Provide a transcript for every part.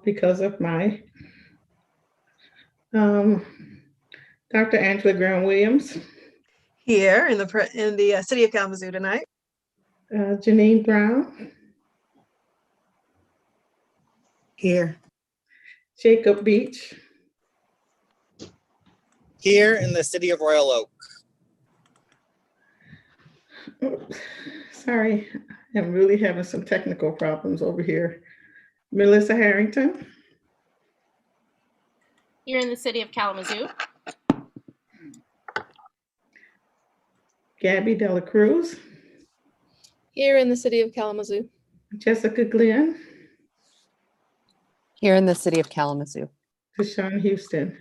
because of my Dr. Angela Graham-Williams, Here in the city of Kalamazoo tonight. Janine Brown, Here. Jacob Beach, Here in the city of Royal Oak. Sorry, I'm really having some technical problems over here. Melissa Harrington, Here in the city of Kalamazoo. Gabby Dela Cruz, Here in the city of Kalamazoo. Jessica Glenn, Here in the city of Kalamazoo. Deshaun Houston.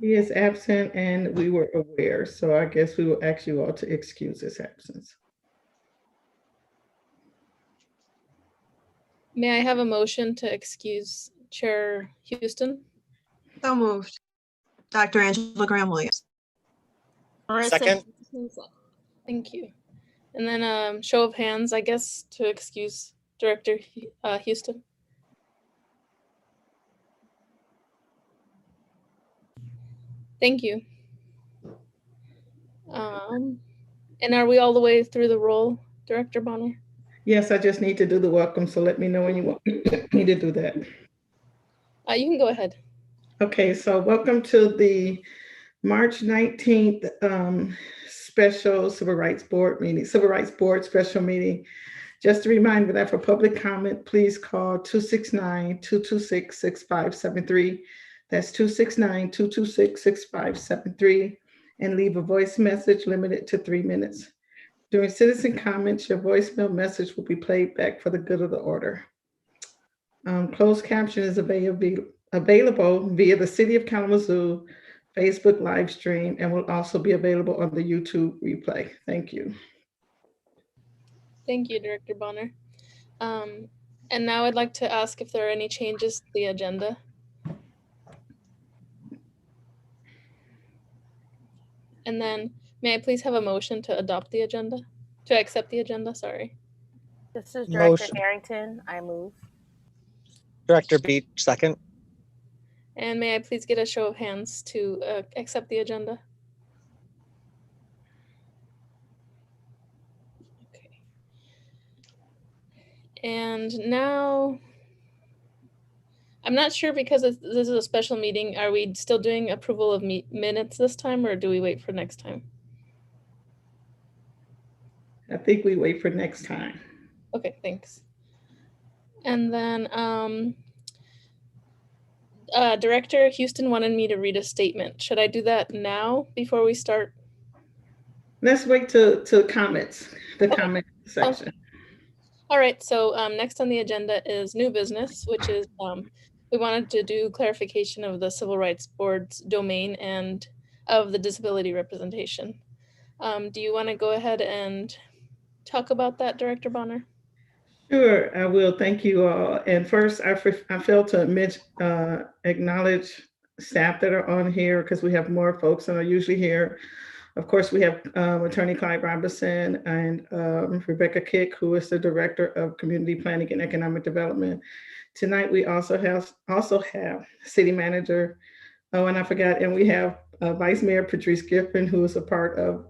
He is absent and we were aware, so I guess we will ask you all to excuse his absence. May I have a motion to excuse Chair Houston? So moved. Dr. Angela Graham-Williams. Marissa Second. Houston. Thank you. And then show of hands, I guess, to excuse Director Houston. Thank you. And are we all the way through the roll, Director Bonner? Yes, I just need to do the welcome, so let me know when you want me to do that. You can go ahead. Okay, so welcome to the March 19th special Civil Rights Board meeting, Civil Rights Board special meeting. Just a reminder that for public comment, please call 269-226-6573. That's 269-226-6573, and leave a voice message limited to 3 minutes. During citizen comments, your voicemail message will be played back for the good of the order. Closed caption is available via the City of Kalamazoo Facebook live stream and will also be available on the YouTube replay. Thank you. Thank you, Director Bonner. And now I'd like to ask if there are any changes to the agenda. And then may I please have a motion to adopt the agenda, to accept the agenda, sorry. This is Director Motion. Harrington. I move. Director Beach, second. And may I please get a show of hands to accept the agenda? Okay. And now, I'm not sure because this is a special meeting. Are we still doing approval of minutes this time, or do we wait for next time? I think we wait for next time. Okay, thanks. And then Director Houston wanted me to read a statement. Should I do that now before we start? Let's wait to comments, the Okay. comment section. All right, so next on the agenda is new business, which is we wanted to do clarification of the Civil Rights Board's domain and of the disability representation. Do you want to go ahead and talk about that, Director Bonner? Sure, I will. Thank you all. And first, I failed to acknowledge staff that are on here because we have more folks than are usually here. Of course, we have Attorney Clyde Robinson and Rebecca Kick, who is the Director of Community Planning and Economic Development. Tonight, we also have City Manager. Oh, and I forgot, and we have Vice Mayor Patrice Giffen, who is a part of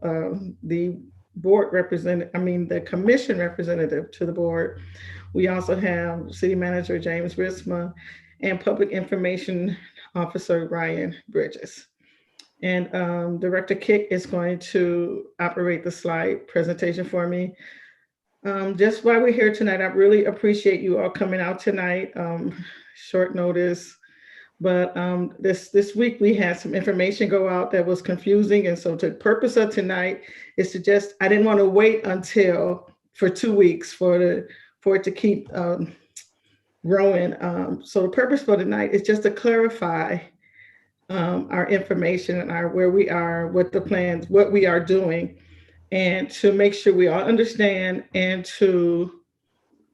the board the commission representative to the board. We also have City Manager James Risma and Public Information Officer Ryan Bridges. And Director Kick is going to operate the slide presentation for me. Just while we're here tonight, I really appreciate you all coming out tonight. Short notice, but this week we had some information go out that was confusing. And so the purpose of tonight is to I didn't want to wait for 2 weeks for it to keep growing. So the purpose for tonight is just to clarify our information and where we are, what the plans, what we are doing, and to make sure we all understand and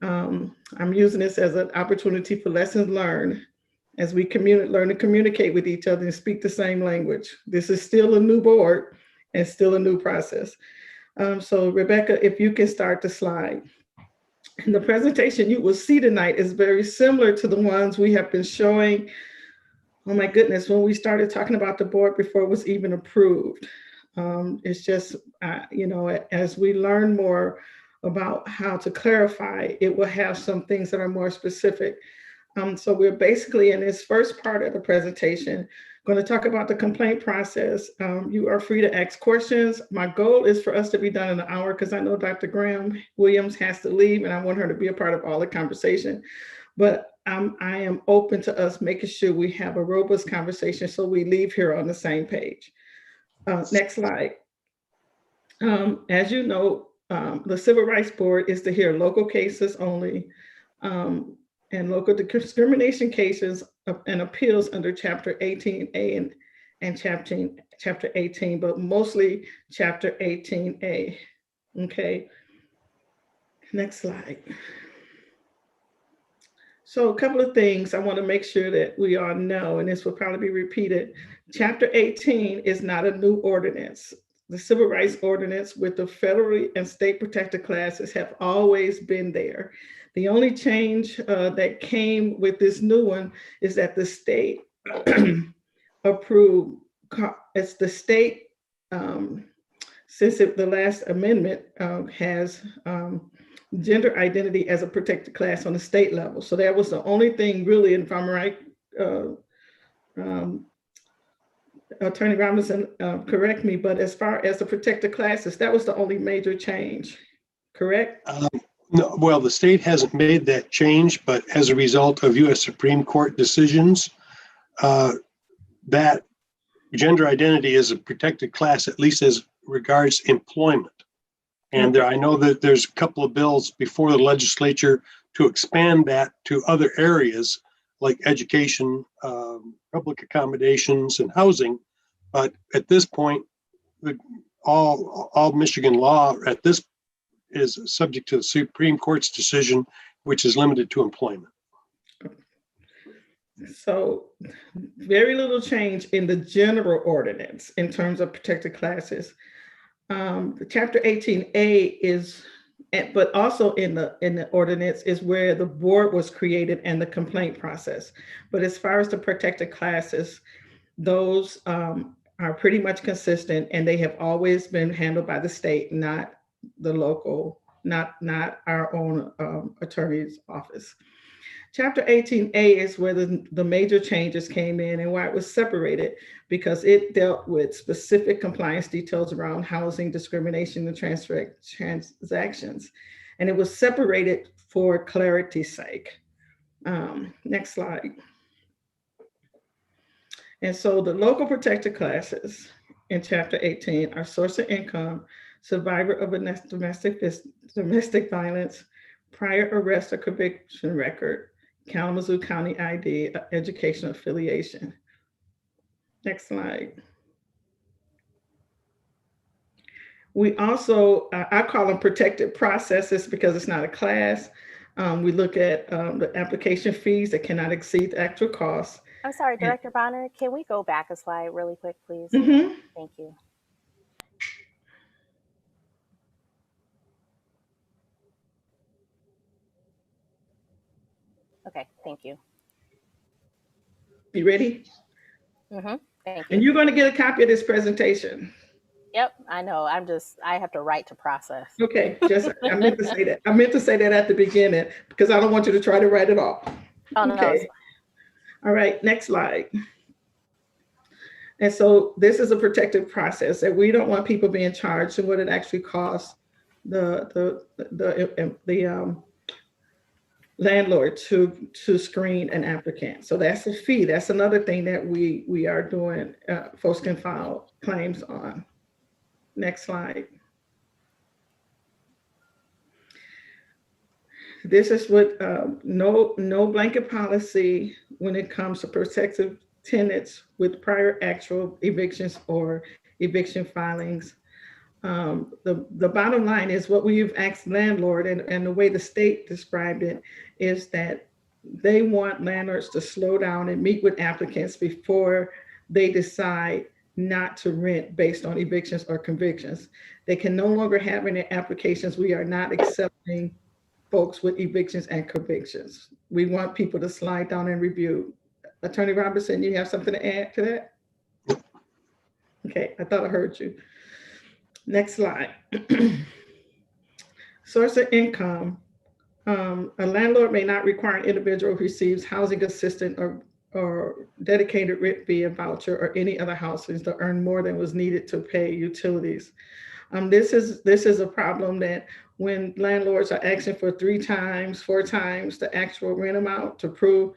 I'm using this as an opportunity for lessons learned as we learn to communicate with each other and speak the same language. This is still a new board and still a new process. So Rebecca, if you can start the slide. And the presentation you will see tonight is very similar to the ones we have been showing. Oh my goodness, when we started talking about the board before it was even approved. It's just, as we learn more about how to clarify, it will have some things that are more specific. So we're basically in this first part of the presentation going to talk about the complaint process. You are free to ask questions. My goal is for us to be done in an hour because I know Dr. Graham Williams has to leave and I want her to be a part of all the conversation. But I am open to us making sure we have a robust conversation so we leave here on the same page. Next slide. As you know, the Civil Rights Board is to hear local cases only and local discrimination cases and appeals under Chapter 18A and Chapter 18, but mostly Chapter 18A. Okay. Next slide. So a couple of things I want to make sure that we all know, and this will probably be repeated. Chapter 18 is not a new ordinance. The Civil Rights Ordinance with the federally and state protected classes have always been there. The only change that came with this new one is that the state approved, it's the state, since the last amendment has gender identity as a protected class on the state level. So that was the only thing really, and if I'm right, Attorney Robinson, correct me, but as far as the protected classes, that was the only major change, correct? No, well, the state hasn't made that change, but as a result of U.S. Supreme Court decisions, that gender identity is a protected class, at least as regards employment. And I know that there's a couple of bills before the legislature to expand that to other areas like education, public accommodations, and housing. But at this point, all Michigan law at this is subject to the Supreme Court's decision, which is limited to employment. So very little change in the general ordinance in terms of protected classes. The Chapter 18A is, but also in the ordinance is where the board was created and the complaint process. But as far as the protected classes, those are pretty much consistent and they have always been handled by the state, not the local, not our own attorney's office. Chapter 18A is where the major changes came in and why it was separated, because it dealt with specific compliance details around housing, discrimination, and transactions. And it was separated for clarity's sake. Next slide. And so the local protected classes in Chapter 18 are source of income, survivor of a domestic violence, prior arrest or conviction record, Kalamazoo County ID, educational affiliation. Next slide. We also, I call them protected processes because it's not a class. We look at the application fees that cannot exceed the actual cost. I'm sorry, Director Bonner, can we go back a slide really quick, please? Mm-hmm. Thank you. Okay, thank you. You ready? Mm-hmm. Thank you. And you're going to get a copy of this presentation. Yep, I know. I have to write to process. Okay, I meant to say that. I meant to say that at the beginning because I don't want you to try to write it all. Oh, no, okay. All right, next slide. And so this is a protective process that we don't want people being charged and what it actually costs the landlord to screen an applicant. So that's a fee. That's another thing that we are doing. Folks can file claims on. Next slide. This is what no blanket policy when it comes to protective tenants with prior actual evictions or eviction filings. The bottom line is what we've asked landlord and the way the state described it is that they want landlords to slow down and meet with applicants before they decide not to rent based on evictions or convictions. They can no longer have in their applications, we are not accepting folks with evictions and convictions. We want people to slide down and review. Attorney Robertson, you have something to add to that? Okay, I thought I heard you. Next slide. Source of income. A landlord may not require an individual who receives housing assistance or dedicated rent via voucher or any other housing to earn more than was needed to pay utilities. This is a problem that when landlords are asking for 3 times, 4 times the actual rent amount to prove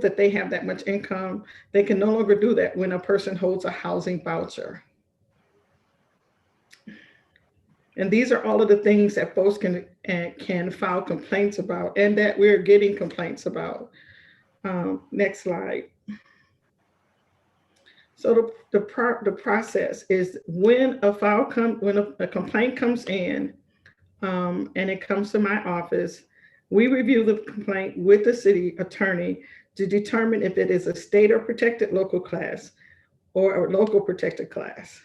that they have that much income, they can no longer do that when a person holds a housing voucher. And these are all of the things that folks can file complaints about and that we're getting complaints about. Next slide. So the process is when a complaint comes in and it comes to my office, we review the complaint with the city attorney to determine if it is a state or protected local class or a local protected class.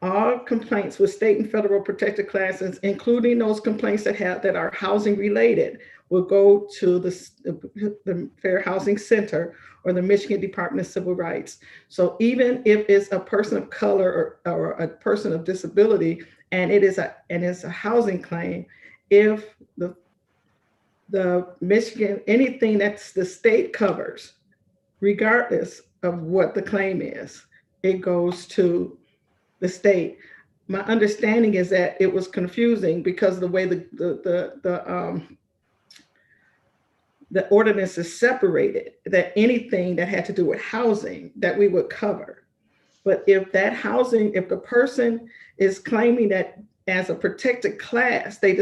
All complaints with state and federal protected classes, including those complaints that are housing related, will go to the Fair Housing Center or the Michigan Department of Civil Rights. So even if it's a person of color or a person of disability, and it's a housing claim, if the Michigan, anything that's the state covers, regardless of what the claim is, it goes to the state. My understanding is that it was confusing because of the way the ordinance is separated, that anything that had to do with housing that we would cover. But if the person is claiming that as a protected class, they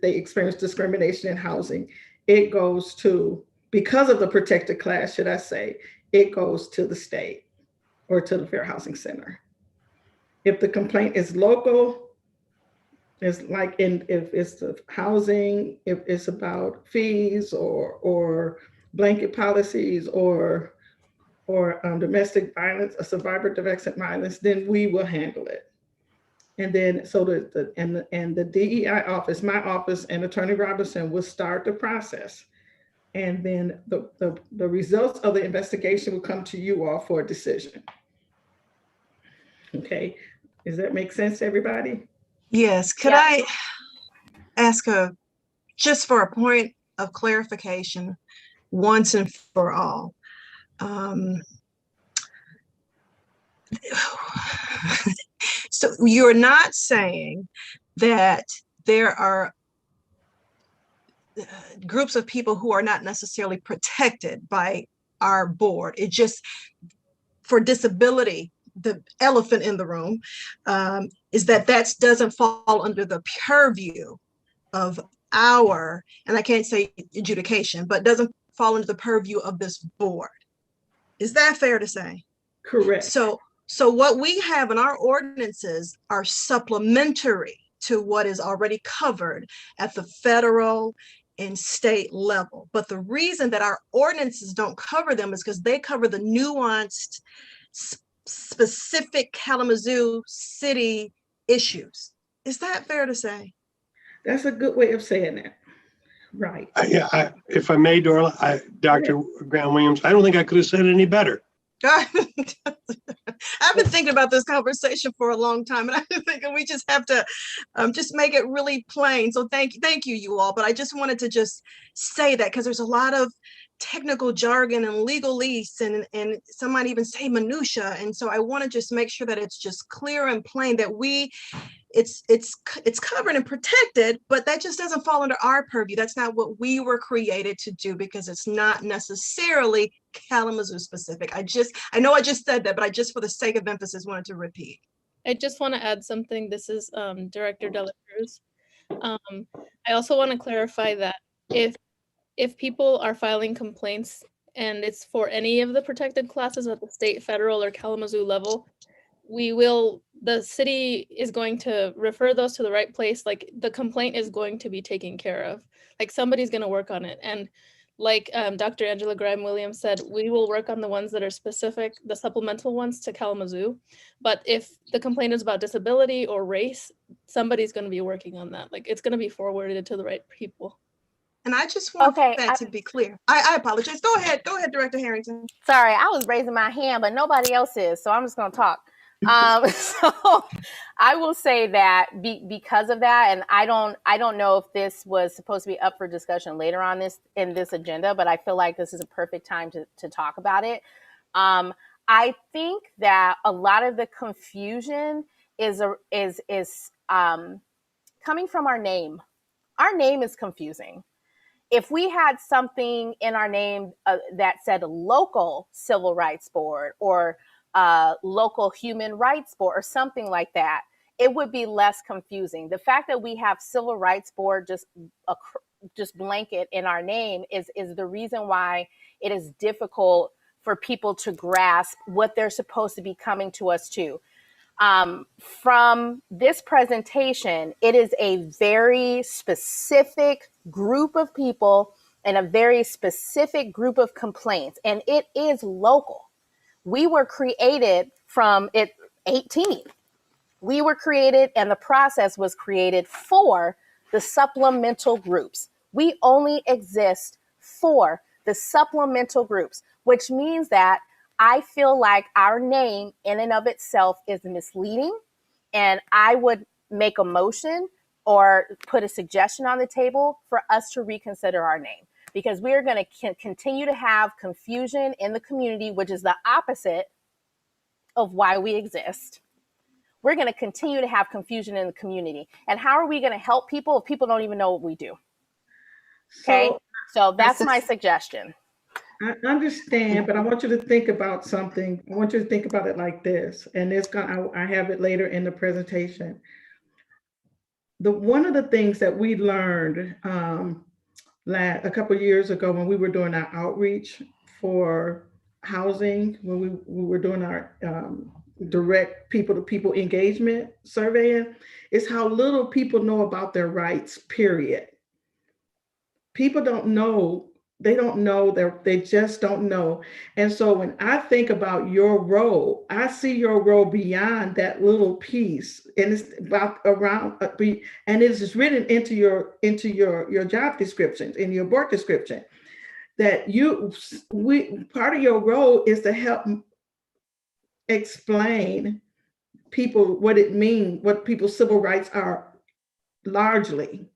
experience discrimination in housing, it goes to, because of the protected class, should I say, it goes to the state or to the Fair Housing Center. If the complaint is local, it's like if it's the housing, if it's about fees or blanket policies or domestic violence, a survivor domestic violence, then we will handle it. And then so the DEI office, my office, and Attorney Robinson will start the process. And then the results of the investigation will come to you all for a decision. Okay. Does that make sense to everybody? Yes, could Yeah. I ask just for a point of clarification, once and for all? So you're not saying that there are groups of people who are not necessarily protected by our board. It just, for disability, the elephant in the room is that doesn't fall under the purview of our, and I can't say adjudication, but doesn't fall under the purview of this board. Is that fair to say? Correct. So what we have in our ordinances are supplementary to what is already covered at the federal and state level. But the reason that our ordinances don't cover them is because they cover the nuanced, specific Kalamazoo city issues. Is that fair to say? That's a good way of saying that. Right. If I may, Dorla, Dr. Graham Williams, I don't think I could have said it any better. I've been thinking about this conversation for a long time, and I've been thinking we just have to just make it really plain. So thank you, you all. But I just wanted to just say that because there's a lot of technical jargon and legalese, and some might even say minutia. And so I want to just make sure that it's just clear and plain that it's covered and protected, but that just doesn't fall under our purview. That's not what we were created to do, because it's not necessarily Kalamazoo specific. I know I just said that, but I just, for the sake of emphasis, wanted to repeat. I just want to add something. This is Director Dela Cruz. I also want to clarify that if people are filing complaints and it's for any of the protected classes at the state, federal, or Kalamazoo level, the city is going to refer those to the right place. Like, the complaint is going to be taken care of. Like, somebody's going to work on it. And like Dr. Angela Graham Williams said, we will work on the ones that are specific, the supplemental ones to Kalamazoo. But if the complaint is about disability or race, somebody's going to be working on that. Like, it's going to be forwarded to the right people. And I just want Okay, that to be clear. I apologize. Go ahead, Director Harrington. sorry, I was raising my hand, but nobody else is, so I'm just going to talk. So I will say that because of that, and I don't know if this was supposed to be up for discussion later on in this agenda, but I feel like this is a perfect time to talk about it. I think that a lot of the confusion is coming from our name. Our name is confusing. If we had something in our name that said local civil rights board or local human rights board or something like that, it would be less confusing. The fact that we have civil rights board just blanket in our name is the reason why it is difficult for people to grasp what they're supposed to be coming to us to. From this presentation, it is a very specific group of people and a very specific group of complaints, and it is local. We were created from 18. We were created, and the process was created for the supplemental groups. We only exist for the supplemental groups, which means that I feel like our name in and of itself is misleading, and I would make a motion or put a suggestion on the table for us to reconsider our name, because we are going to continue to have confusion in the community, which is the opposite of why we exist. We're going to continue to have confusion in the community. And how are we going to help people if people don't even know what we do? Okay, so that's my suggestion. I understand, but I want you to think about something. I want you to think about it like this, and I have it later in the presentation. One of the things that we learned a couple of years ago when we were doing our outreach for housing, when we were doing our direct people-to-people engagement surveying, is how little people know about their rights, period. People don't know. They don't know, they just don't know. And so when I think about your role, I see your role beyond that little piece, and it's about and it's just written into your job descriptions, in your board description, that part of your role is to help explain people what it means, what people's civil rights are largely,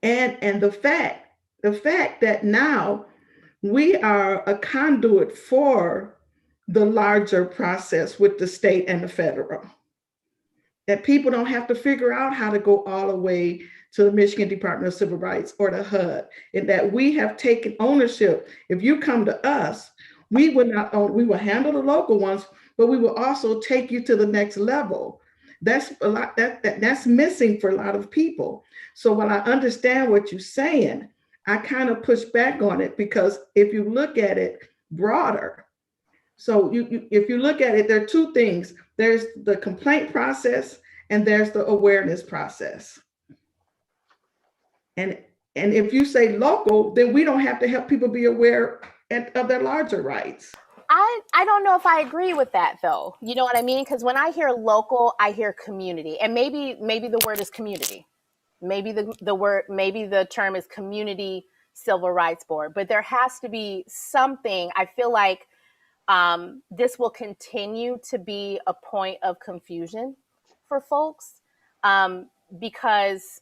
and the fact that now we are a conduit for the larger process with the state and the federal. That people don't have to figure out how to go all the way to the Michigan Department of Civil Rights or the HUD, and that we have taken ownership. If you come to us, we will handle the local ones, but we will also take you to the next level. That's a lot that's missing for a lot of people. So while I understand what you're saying, I kind of push back on it, because if you look at it broader, so if you look at it, there are two things. There's the complaint process and there's the awareness process. And if you say local, then we don't have to help people be aware of their larger rights. I don't know if I agree with that, though. You know what I mean? Because when I hear local, I hear community, and maybe the word is community. Maybe the term is community civil rights board, but there has to be something. I feel like this will continue to be a point of confusion for folks because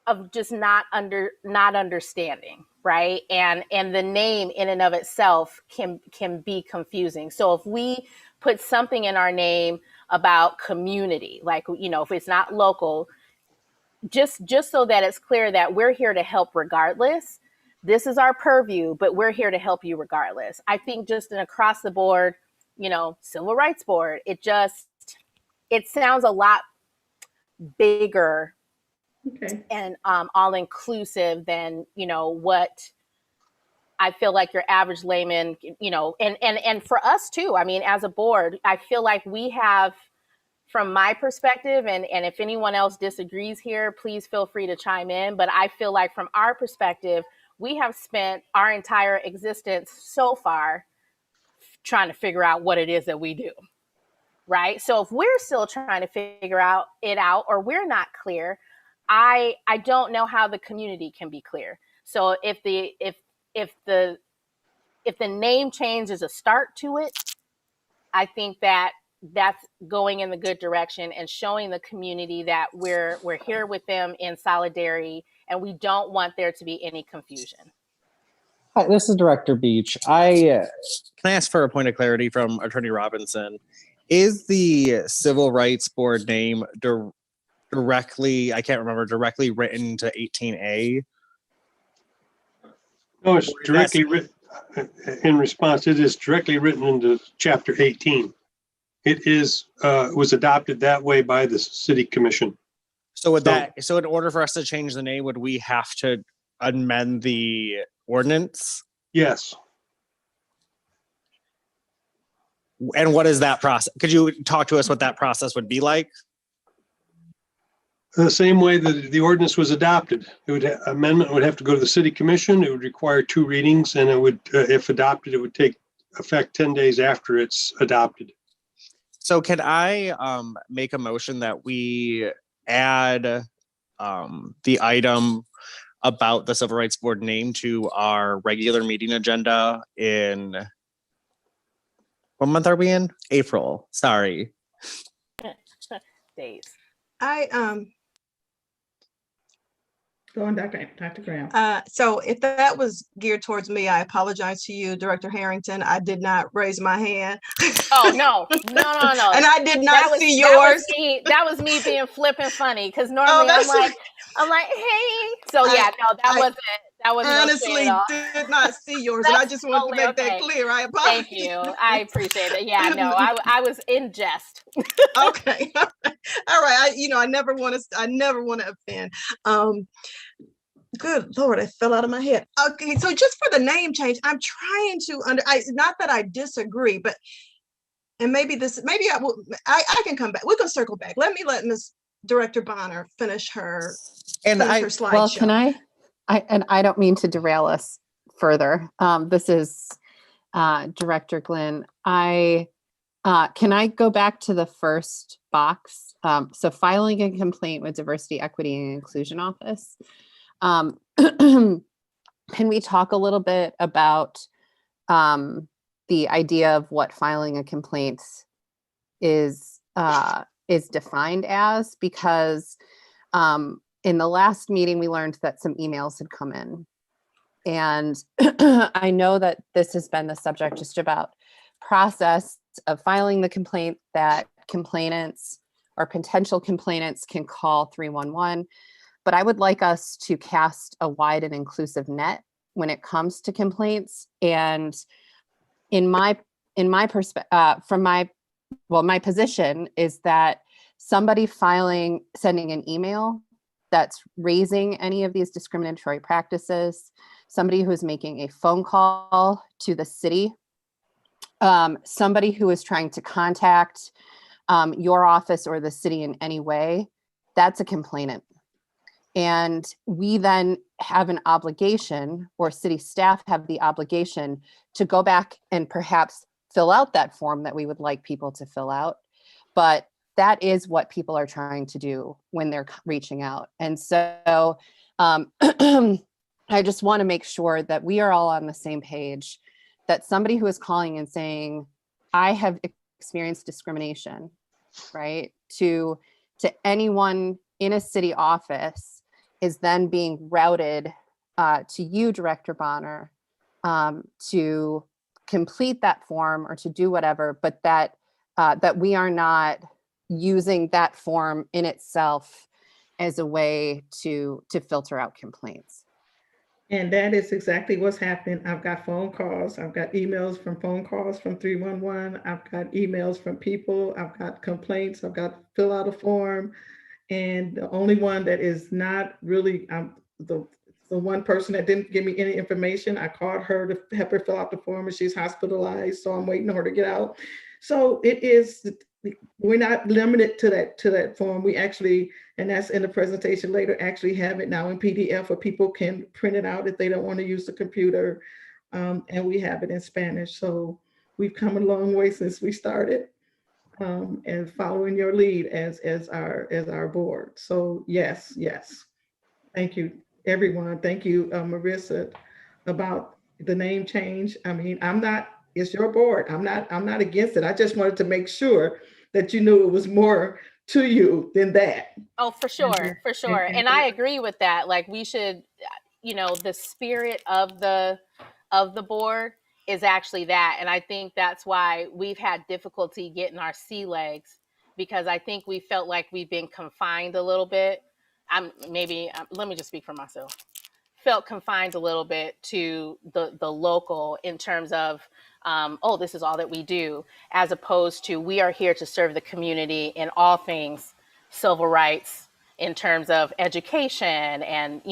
of just not understanding, right? And the name in and of itself can be confusing. So if we put something in our name about community, like, if it's not local, just so that it's clear that we're here to help regardless. This is our purview, but we're here to help you regardless. I think just an across the board, civil rights board, it sounds a lot bigger. Okay. And all inclusive than, what I feel like your average layman, and for us too. I mean, as a board, I feel like we have, from my perspective, and if anyone else disagrees here, please feel free to chime in. But I feel like from our perspective, we have spent our entire existence so far trying to figure out what it is that we do, right? So if we're still trying to figure it out, or we're not clear, I don't know how the community can be clear. So if the name change is a start to it, I think that that's going in the good direction and showing the community that we're here with them in solidarity, and we don't want there to be any confusion. Hi, this is Director Beach. Can I ask for a point of clarity from Attorney Robinson? Is the Civil Rights Board name directly, I can't remember, directly written to 18A? No, it's directly written in response. It is directly written into Chapter 18. It is was adopted that way by the City Commission. So in order for us to change the name, would we have to amend the ordinance? Yes. And what is that process? Could you talk to us what that process would be like? The same way that the ordinance was adopted. Amendment would have to go to the City Commission. It would require 2 readings, and it would, if adopted, it would take effect 10 days after it's adopted. So can I make a motion that we add the item about the Civil Rights Board name to our regular meeting agenda in, what month are we in? April, sorry. Days. Go on, Dr. Graham. So if that was geared towards me, I apologize to you, Director Harrington. I did not raise my hand. Oh, no. And I did not see yours. That was me being flippant funny, because normally I'm like, hey. So yeah, that wasn't honestly did not see yours, and I just wanted to make that clear. I apologize. Thank you. I appreciate it. Yeah, no, I was in jest. Okay. All right. I never want to offend. Good Lord, I fell out of my head. Okay, so just for the name change, I'm trying to not that I disagree, but and maybe I can come back. We can circle back. Let Miss Director Bonner finish her slideshow. Well, can I don't mean to derail us further. This is Director Glynn. Can I go back to the first box? So filing a complaint with Diversity, Equity, and Inclusion Office. Can we talk a little bit about the idea of what filing a complaint is defined as? Because in the last meeting, we learned that some emails had come in. And I know that this has been the subject just about process of filing the complaint, that complainants or potential complainants can call 311. But I would like us to cast a wide and inclusive net when it comes to complaints. And in my perspective, my position is that somebody sending an email that's raising any of these discriminatory practices, somebody who is making a phone call to the city, somebody who is trying to contact your office or the city in any way, that's a complainant. And we then have an obligation, or city staff have the obligation, to go back and perhaps fill out that form that we would like people to fill out. But that is what people are trying to do when they're reaching out. And so I just want to make sure that we are all on the same page, that somebody who is calling and saying, I have experienced discrimination, right, to anyone in a city office, is then being routed to you, Director Bonner, to complete that form or to do whatever, but that we are not using that form in itself as a way to filter out complaints. And that is exactly what's happening. I've got phone calls. I've got emails from phone calls from 311. I've got emails from people. I've got complaints. I've got to fill out a form. And the only one that is not really the one person that didn't give me any information, I called her to help her fill out the form, and she's hospitalized, so I'm waiting on her to get out. So we're not limited to that form. We actually, and that's in the presentation later, actually have it now in PDF where people can print it out if they don't want to use the computer, and we have it in Spanish. So we've come a long way since we started. and following your lead as our board. So yes, yes. Thank you, everyone. Thank you, Marissa, about the name change. I mean, it's your board. I'm not against it. I just wanted to make sure that you knew it was more to you than that. Oh, for sure, for sure. And I agree with that. Like we should, the spirit of the board is actually that. And I think that's why we've had difficulty getting our sea legs, because I think we felt like we've been confined a little bit. Let me just speak for myself. Felt confined a little bit to the local in terms of, this is all that we do, as opposed to we are here to serve the community in all things civil rights, in terms of education and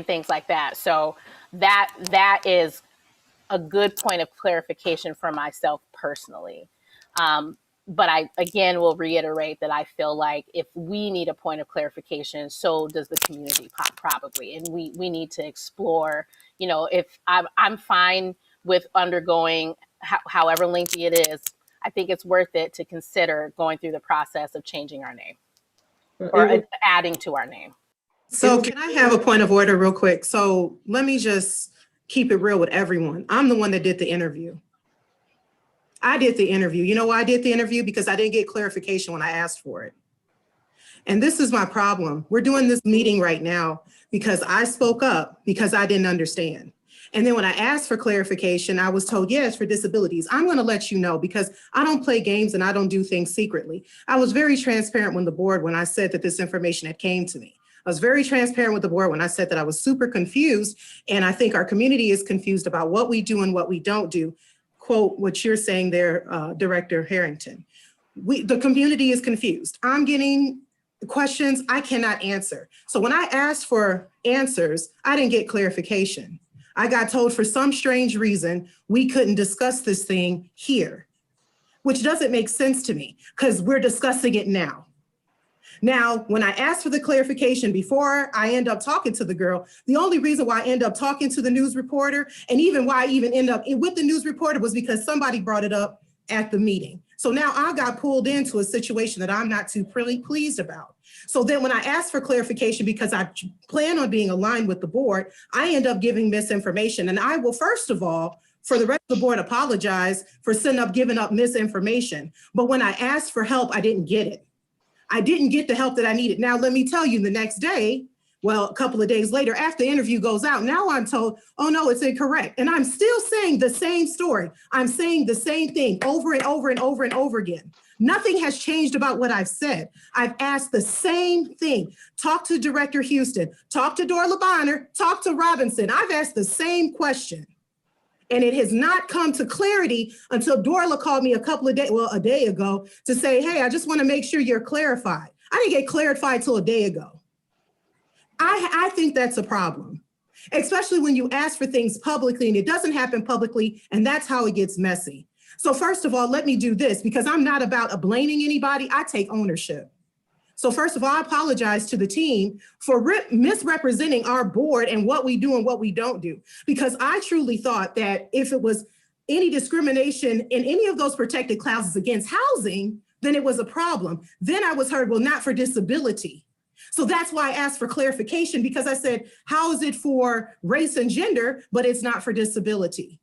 things like that. So that is a good point of clarification for myself personally. But I, again, will reiterate that I feel like if we need a point of clarification, so does the community probably. And we need to explore, if I'm fine with undergoing however lengthy it is, I think it's worth it to consider going through the process of changing our name or adding to our name. So can I have a point of order real quick? So let me just keep it real with everyone. I'm the one that did the interview. I did the interview. You know why I did the interview? Because I didn't get clarification when I asked for it. And this is my problem. We're doing this meeting right now because I spoke up because I didn't understand. And then when I asked for clarification, I was told, yes, for disabilities. I'm going to let you know because I don't play games and I don't do things secretly. I was very transparent when I said that this information had came to me. I was very transparent with the board when I said that I was super confused. And I think our community is confused about what we do and what we don't do. Quote what you're saying there, Director Harrington. The community is confused. I'm getting questions I cannot answer. So when I asked for answers, I didn't get clarification. I got told for some strange reason, we couldn't discuss this thing here, which doesn't make sense to me because we're discussing it now. Now, when I asked for the clarification before I end up talking to the girl, the only reason why I end up talking to the news reporter and even why I even end up with the news reporter was because somebody brought it up at the meeting. So now I got pulled into a situation that I'm not too pleased about. So then when I asked for clarification, because I plan on being aligned with the board, I end up giving misinformation. And I will, first of all, for the rest of the board, apologize for giving up misinformation. But when I asked for help, I didn't get it. I didn't get the help that I needed. Now, let me tell you, the next day, well, a couple of days later, after the interview goes out, now I'm told, oh no, it's incorrect. And I'm still saying the same story. I'm saying the same thing over and over and over and over again. Nothing has changed about what I've said. I've asked the same thing. Talk to Director Houston, talk to Dorla Bonner, talk to Robinson. I've asked the same question. And it has not come to clarity until Dorla called me a day ago to say, hey, I just want to make sure you're clarified. I didn't get clarified till a day ago. I think that's a problem, especially when you ask for things publicly and it doesn't happen publicly, and that's how it gets messy. So first of all, let me do this because I'm not about blaming anybody. I take ownership. So first of all, I apologize to the team for misrepresenting our board and what we do and what we don't do, because I truly thought that if it was any discrimination in any of those protected classes against housing, then it was a problem. Then I was heard, well, not for disability. So that's why I asked for clarification, because I said, how is it for race and gender, but it's not for disability?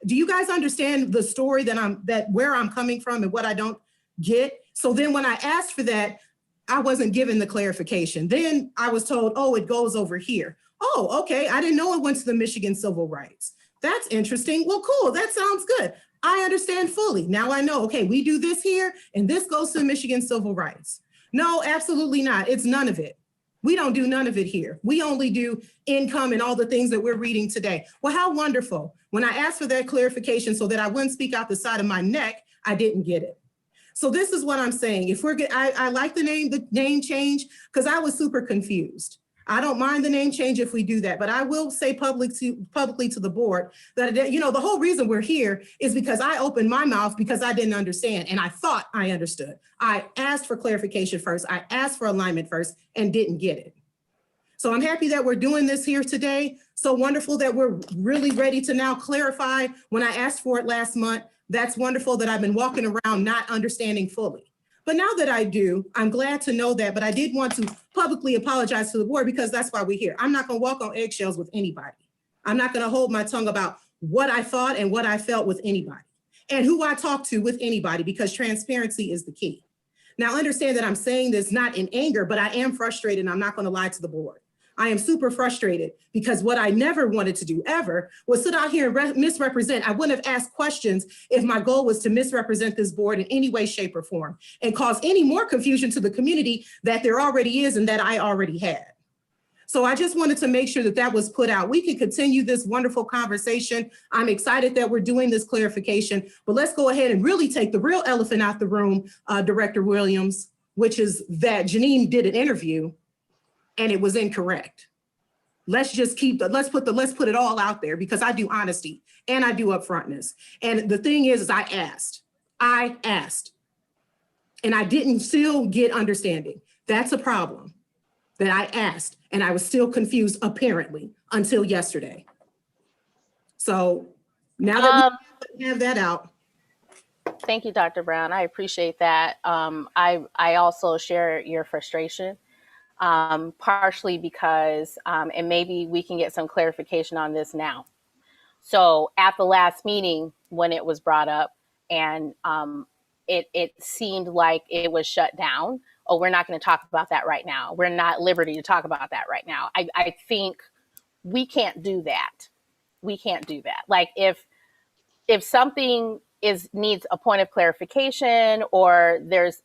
Do you guys understand the story where I'm coming from and what I don't get? So then when I asked for that, I wasn't given the clarification. Then I was told, oh, it goes over here. Oh, okay. I didn't know it went to the Michigan Civil Rights. That's interesting. Well, cool. That sounds good. I understand fully. Now I know, okay, we do this here and this goes to the Michigan Civil Rights. No, absolutely not. It's none of it. We don't do none of it here. We only do income and all the things that we're reading today. Well, how wonderful. When I asked for that clarification so that I wouldn't speak out the side of my neck, I didn't get it. So this is what I'm saying. If I like the name change because I was super confused. I don't mind the name change if we do that, but I will say publicly to the board that, the whole reason we're here is because I opened my mouth because I didn't understand and I thought I understood. I asked for clarification first. I asked for alignment first and didn't get it. So I'm happy that we're doing this here today. So wonderful that we're really ready to now clarify when I asked for it last month. That's wonderful that I've been walking around not understanding fully. But now that I do, I'm glad to know that, but I did want to publicly apologize to the board because that's why we're here. I'm not gonna walk on eggshells with anybody. I'm not gonna hold my tongue about what I thought and what I felt with anybody and who I talked to with anybody, because transparency is the key. Now understand that I'm saying this not in anger, but I am frustrated and I'm not gonna lie to the board. I am super frustrated because what I never wanted to do ever was sit out here and misrepresent. I wouldn't have asked questions if my goal was to misrepresent this board in any way, shape, or form and cause any more confusion to the community that there already is and that I already had. So I just wanted to make sure that that was put out. We can continue this wonderful conversation. I'm excited that we're doing this clarification, but let's go ahead and really take the real elephant out the room, Director Williams, which is that Janine did an interview and it was incorrect. Let's just let's put it all out there, because I do honesty and I do upfrontness. And the thing is I asked, and I didn't still get understanding. That's a problem, that I asked and I was still confused apparently until yesterday. So now that we have that out. Thank you, Dr. Brown. I appreciate that. I also share your frustration. Partially because, and maybe we can get some clarification on this now. So at the last meeting, when it was brought up and it seemed like it was shut down, oh, we're not going to talk about that right now. We're not at liberty to talk about that right now. I think we can't do that. We can't do that. Like if something needs a point of clarification, or there's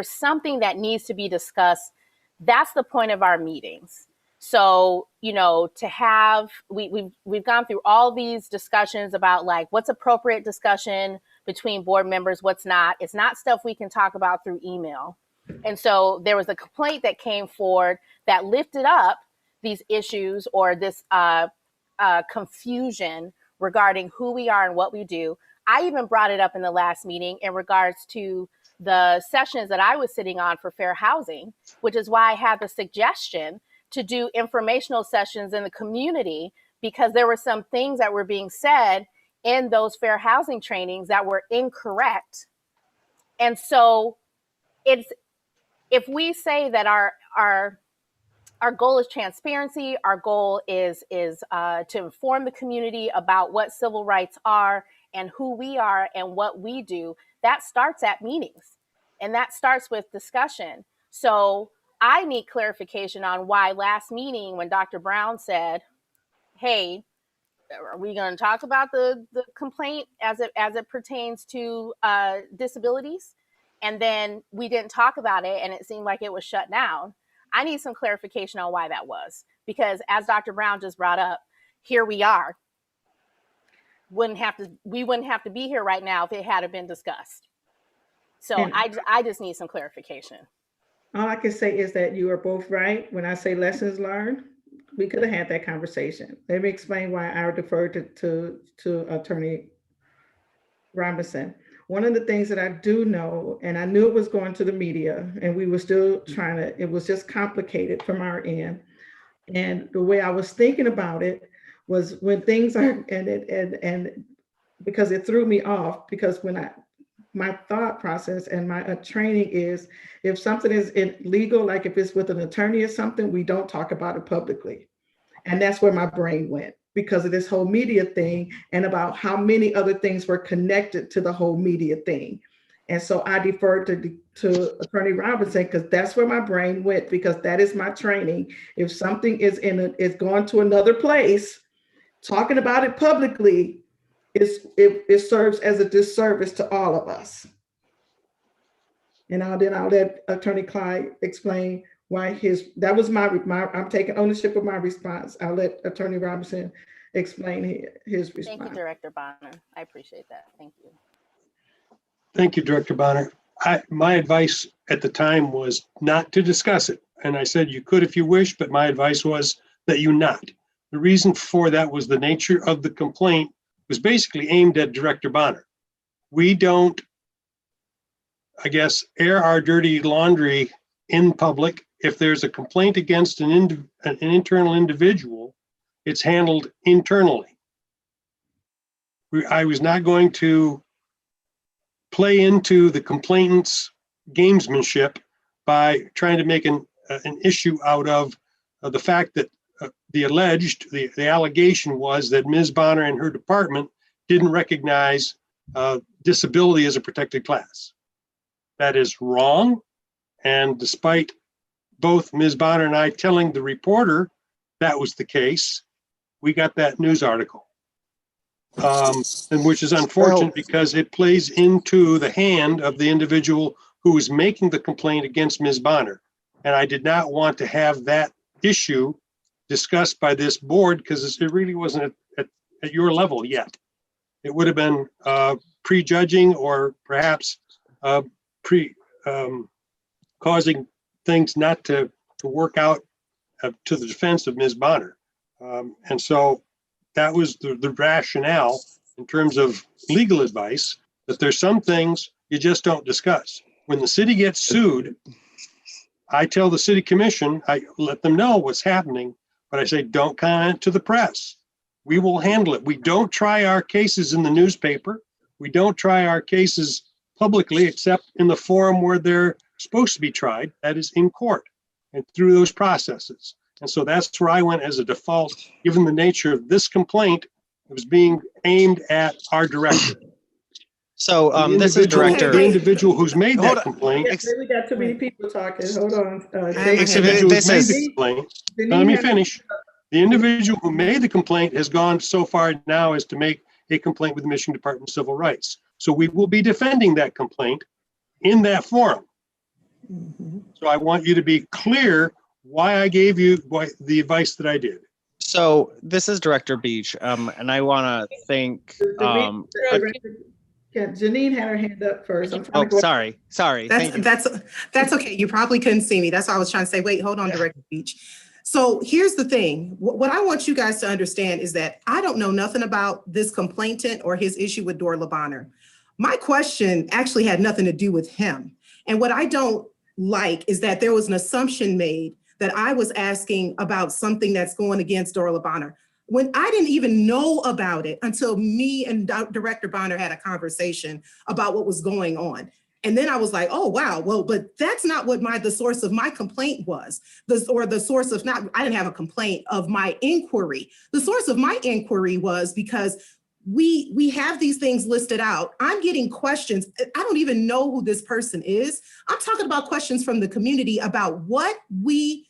something that needs to be discussed, that's the point of our meetings. So, to have, we've gone through all these discussions about like what's appropriate discussion between board members, what's not. It's not stuff we can talk about through email. And so there was a complaint that came forward that lifted up these issues or this confusion regarding who we are and what we do. I even brought it up in the last meeting in regards to the sessions that I was sitting on for fair housing, which is why I had the suggestion to do informational sessions in the community, because there were some things that were being said in those fair housing trainings that were incorrect. And so if we say that our goal is transparency, our goal is to inform the community about what civil rights are and who we are and what we do, that starts at meetings and that starts with discussion. So I need clarification on why last meeting when Dr. Brown said, hey, are we going to talk about the complaint as it pertains to disabilities? And then we didn't talk about it and it seemed like it was shut down. I need some clarification on why that was, because as Dr. Brown just brought up, here we are. We wouldn't have to be here right now if it hadn't been discussed. So I just need some clarification. All I can say is that you are both right. When I say lessons learned, we could have had that conversation. Let me explain why I deferred to Attorney Robinson. One of the things that I do know, and I knew it was going to the media, and we were still trying to, it was just complicated from our end. And the way I was thinking about it was when things are, and because it threw me off, because when my thought process and my training is, if something is illegal, like if it's with an attorney or something, we don't talk about it publicly. And that's where my brain went, because of this whole media thing and about how many other things were connected to the whole media thing. And so I deferred to Attorney Robinson, because that's where my brain went, because that is my training. If something is going to another place, talking about it publicly, it serves as a disservice to all of us. And I'll let Attorney Clyde explain why that was my I'm taking ownership of my response. I'll let Attorney Robinson explain his response. Thank you, Director Bonner. I appreciate that. Thank you. Thank you, Director Bonner. My advice at the time was not to discuss it. And I said you could if you wish, but my advice was that you not. The reason for that was the nature of the complaint was basically aimed at Director Bonner. We don't, I guess, air our dirty laundry in public. If there's a complaint against an internal individual, it's handled internally. I was not going to play into the complainant's gamesmanship by trying to make an issue out of the fact that the allegation was that Ms. Bonner and her department didn't recognize disability as a protected class. That is wrong. And despite both Ms. Bonner and I telling the reporter that was the case, we got that news article. And which is unfortunate because it plays into the hand of the individual who is making the complaint against Ms. Bonner. And I did not want to have that issue discussed by this board because it really wasn't at your level yet. It would have been prejudging or perhaps causing things not to work out to the defense of Ms. Bonner. And so that was the rationale in terms of legal advice, that there's some things you just don't discuss. When the city gets sued, I tell the city commission, I let them know what's happening, but I say, don't comment to the press. We will handle it. We don't try our cases in the newspaper. We don't try our cases publicly, except in the forum where they're supposed to be tried, that is in court and through those processes. And so that's where I went as a default, given the nature of this complaint. It was being aimed at our director. So this is Director. The individual who's made that complaint. We got too many people talking. Hold on. Let me finish. The individual who made the complaint has gone so far now as to make a complaint with the Michigan Department of Civil Rights. So we will be defending that complaint in that forum. So I want you to be clear why I gave you the advice that I did. So this is Director Beach, and I want to thank. Janine had her hand up first. Sorry. That's okay. You probably couldn't see me. That's why I was trying to say, wait, hold on, Director Beach. So here's the thing. What I want you guys to understand is that I don't know nothing about this complainant or his issue with Dorla Bonner. My question actually had nothing to do with him. And what I don't like is that there was an assumption made that I was asking about something that's going against Dorla Bonner, when I didn't even know about it until me and Director Bonner had a conversation about what was going on. And then I was like, oh, wow, well, but that's not what the source of my complaint was. I didn't have a complaint of my inquiry. The source of my inquiry was because we have these things listed out. I'm getting questions. I don't even know who this person is. I'm talking about questions from the community about what we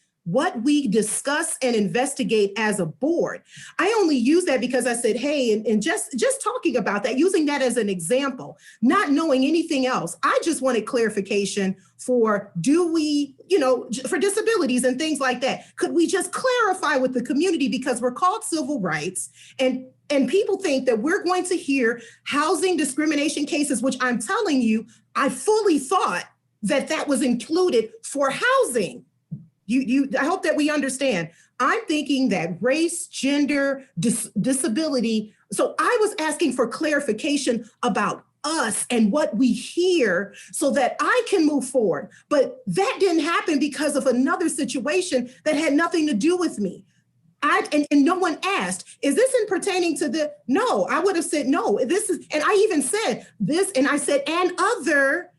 discuss and investigate as a board. I only use that because I said, hey, and just talking about that, using that as an example, not knowing anything else. I just wanted clarification for for disabilities and things like that. Could we just clarify with the community, because we're called civil rights, and people think that we're going to hear housing discrimination cases, which I'm telling you, I fully thought that was included for housing. I hope that we understand. I'm thinking that race, gender, disability. So I was asking for clarification about us and what we hear so that I can move forward. But that didn't happen because of another situation that had nothing to do with me. And no one asked, is this in pertaining to the, no, I would have said, no, this is, and I even said this, and I said, and other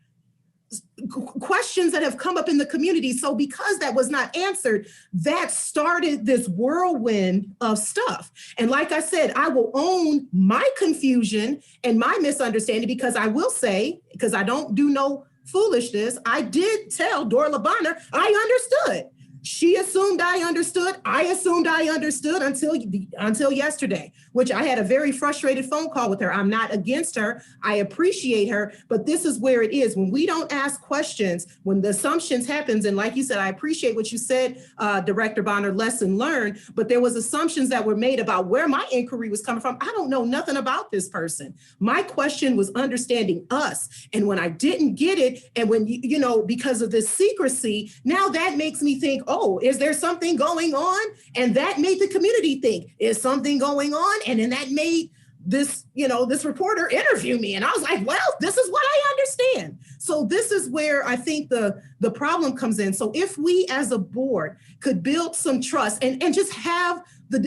questions that have come up in the community. So because that was not answered, that started this whirlwind of stuff. And like I said, I will own my confusion and my misunderstanding, because I will say, because I don't do no foolishness, I did tell Dorla Bonner I understood. She assumed I understood. I assumed I understood until yesterday, which I had a very frustrated phone call with her. I'm not against her. I appreciate her, but this is where it is. When we don't ask questions, when the assumptions happens, and like you said, I appreciate what you said, Director Bonner, lesson learned, but there was assumptions that were made about where my inquiry was coming from. I don't know nothing about this person. My question was understanding us. And when I didn't get it, and when, because of this secrecy, now that makes me think, oh, is there something going on? And that made the community think, is something going on? And then that made this, this reporter interview me. And I was like, well, this is what I understand. So this is where I think the problem comes in. So if we as a board could build some trust and just have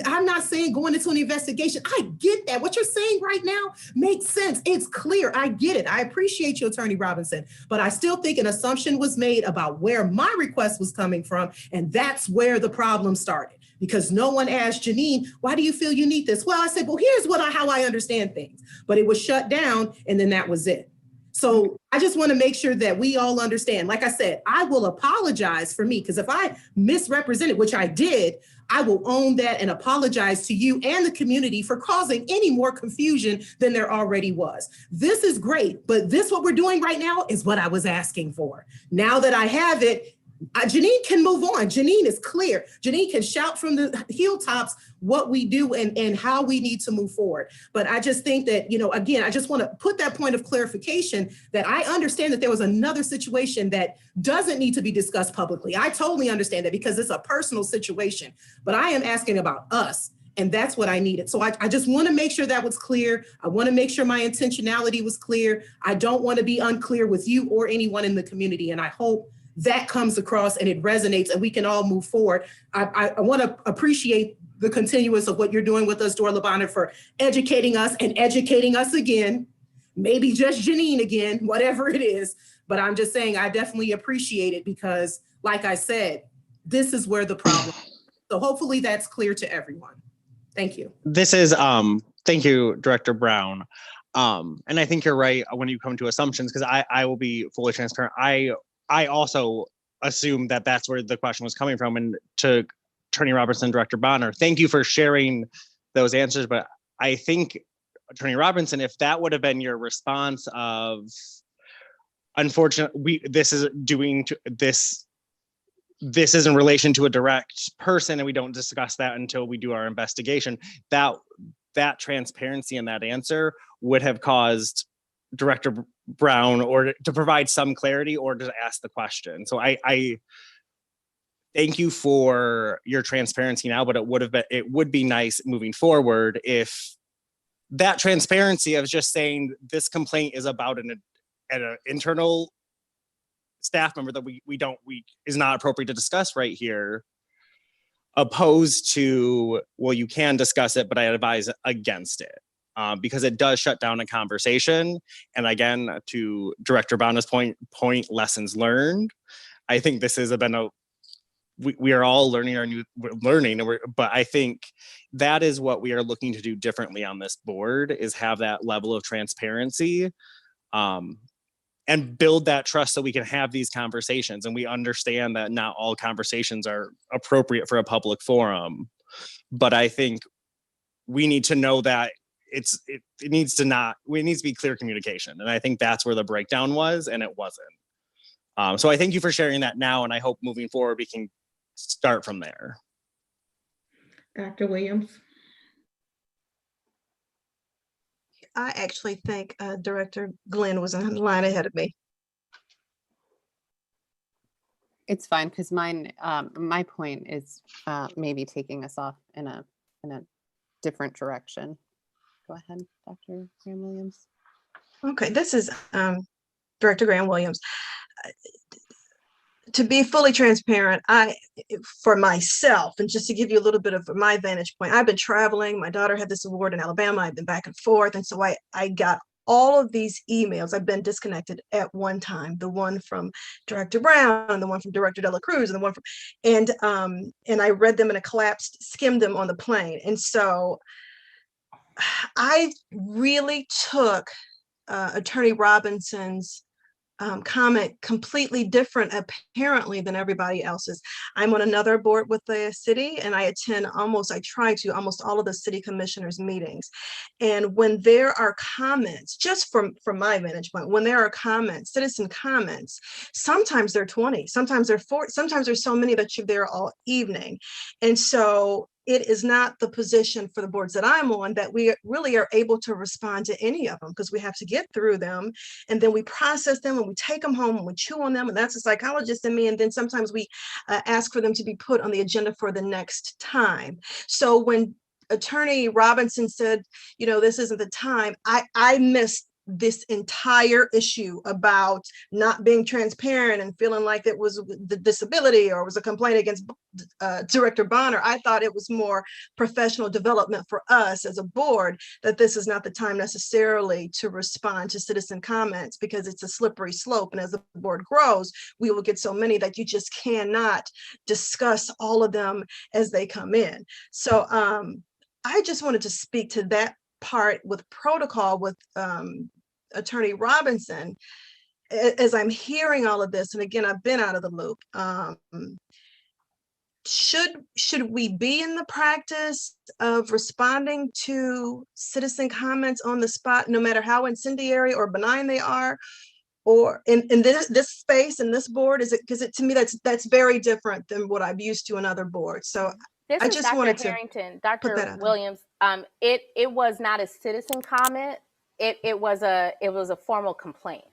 I'm not saying going into an investigation. I get that. What you're saying right now makes sense. It's clear. I get it. I appreciate you, Attorney Robinson, but I still think an assumption was made about where my request was coming from. And that's where the problem started, because no one asked Janine, why do you feel you need this? Well, I said, well, here's how I understand things, but it was shut down. And then that was it. So I just want to make sure that we all understand. Like I said, I will apologize for me, because if I misrepresented, which I did, I will own that and apologize to you and the community for causing any more confusion than there already was. This is great, but what we're doing right now is what I was asking for. Now that I have it, Janine can move on. Janine is clear. Janine can shout from the hilltops what we do and how we need to move forward. But I just think that, again, I just want to put that point of clarification that I understand that there was another situation that doesn't need to be discussed publicly. I totally understand that because it's a personal situation, but I am asking about us. And that's what I needed. So I just want to make sure that was clear. I want to make sure my intentionality was clear. I don't want to be unclear with you or anyone in the community. And I hope that comes across and it resonates and we can all move forward. I want to appreciate the continuance of what you're doing with us, Dora Labana, for educating us and educating us again, maybe just Janine again, whatever it is. But I'm just saying, I definitely appreciate it because, like I said, this is where the problem is. So hopefully that's clear to everyone. Thank you. This is, thank you, Director Brown. And I think you're right when you come to assumptions, because I will be fully transparent. I also assume that that's where the question was coming from. And to Attorney Robinson, Director Bonner, thank you for sharing those answers. But I think, Attorney Robinson, if that would have been your response of, unfortunately, this is in relation to a direct person and we don't discuss that until we do our investigation, that transparency in that answer would have caused Director Brown or to provide some clarity or to ask the question. So I thank you for your transparency now, but it would be nice moving forward if that transparency of just saying this complaint is about an internal staff member that we is not appropriate to discuss right here, opposed to, well, you can discuss it, but I advise against it. Because it does shut down a conversation. And again, to Director Bonna's point, lessons learned. I think this has been we are all learning but I think that is what we are looking to do differently on this board, is have that level of transparency and build that trust so we can have these conversations. And we understand that not all conversations are appropriate for a public forum, but I think we need to know that it needs to be clear communication. And I think that's where the breakdown was, and it wasn't. So I thank you for sharing that now. And I hope moving forward, we can start from there. Dr. Williams. I actually think Director Glenn was on the line ahead of me. It's fine, because my point is maybe taking us off in a different direction. Go ahead, Dr. Graham-Williams. Okay, this is Director Graham-Williams. To be fully transparent, for myself, and just to give you a little bit of my vantage point, I've been traveling. My daughter had this award in Alabama. I've been back and forth. And so I got all of these emails. I've been disconnected at one time, the one from Director Brown, and the one from Director Dela Cruz, and the one from, and I read them in a collapsed, skimmed them on the plane. And so I really took Attorney Robinson's comment completely different, apparently, than everybody else's. I'm on another board with the city, and I try to almost all of the city commissioners' meetings. And when there are comments, just from my vantage point, when there are comments, citizen comments, sometimes they're 20, sometimes they're 40, sometimes there's so many that you're there all evening. And so it is not the position for the boards that I'm on that we really are able to respond to any of them, because we have to get through them and then we process them and we take them home and we chew on them. And that's a psychologist in me. And then sometimes we ask for them to be put on the agenda for the next time. So when Attorney Robinson said, this isn't the time, I missed this entire issue about not being transparent and feeling like it was the disability or was a complaint against Director Bonner. I thought it was more professional development for us as a board, that this is not the time necessarily to respond to citizen comments because it's a slippery slope. And as the board grows, we will get so many that you just cannot discuss all of them as they come in. So I just wanted to speak to that part with protocol with Attorney Robinson, as I'm hearing all of this, and again, I've been out of the loop. Should we be in the practice of responding to citizen comments on the spot, no matter how incendiary or benign they are? Or in this space, in this board, is it, because to me that's very different than what I'm used to in other boards. So This I is just Dr. wanted to Harrington, put that Dr. out. Williams. It was not a citizen comment. It was a formal complaint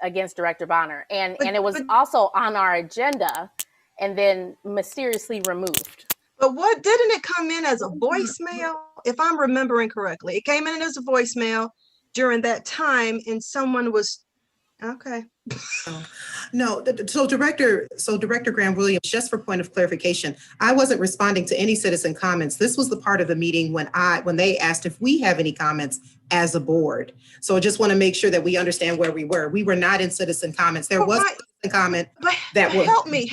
against Director Bonner, and it was also on our agenda, and then mysteriously removed. But what, didn't it come in as a voicemail? If I'm remembering correctly, it came in as a voicemail during that time, and someone was okay. No, so Director Graham Williams, just for point of clarification, I wasn't responding to any citizen comments. This was the part of the meeting when they asked if we have any comments as a board. So I just want to make sure that we understand where we were. We were not in citizen comments. There was a citizen comment that was. Help me.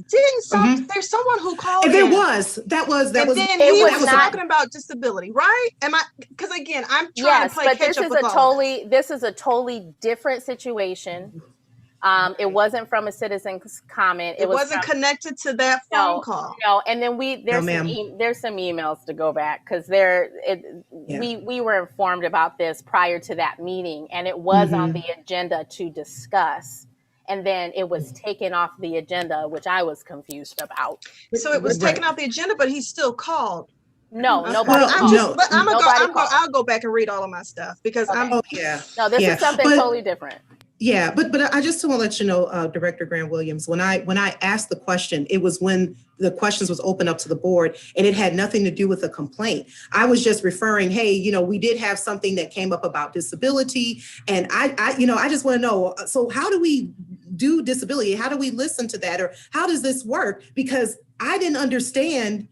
Didn't there's someone who called and there in. that was And then he was talking about disability, right? Am I, because again, I'm trying to play catch up with all of this. This is a totally different situation. It wasn't from a citizen's comment. It wasn't connected to that phone call. No, and then there's some emails to go back, because we were informed about this prior to that meeting, and it was on the agenda to discuss, and then it was taken off the agenda, which I was confused about. So it was taken off the agenda, but he still called. No, nobody called. I'll go back and read all of my stuff, because this is something totally different. Yeah, but I just want to let you know, Director Graham Williams, when I asked the question, it was when the questions was open up to the board, and it had nothing to do with a complaint. I was just referring, hey, we did have something that came up about disability, and I just want to know, so how do we do disability? How do we listen to that, or how does this work? Because I didn't understand,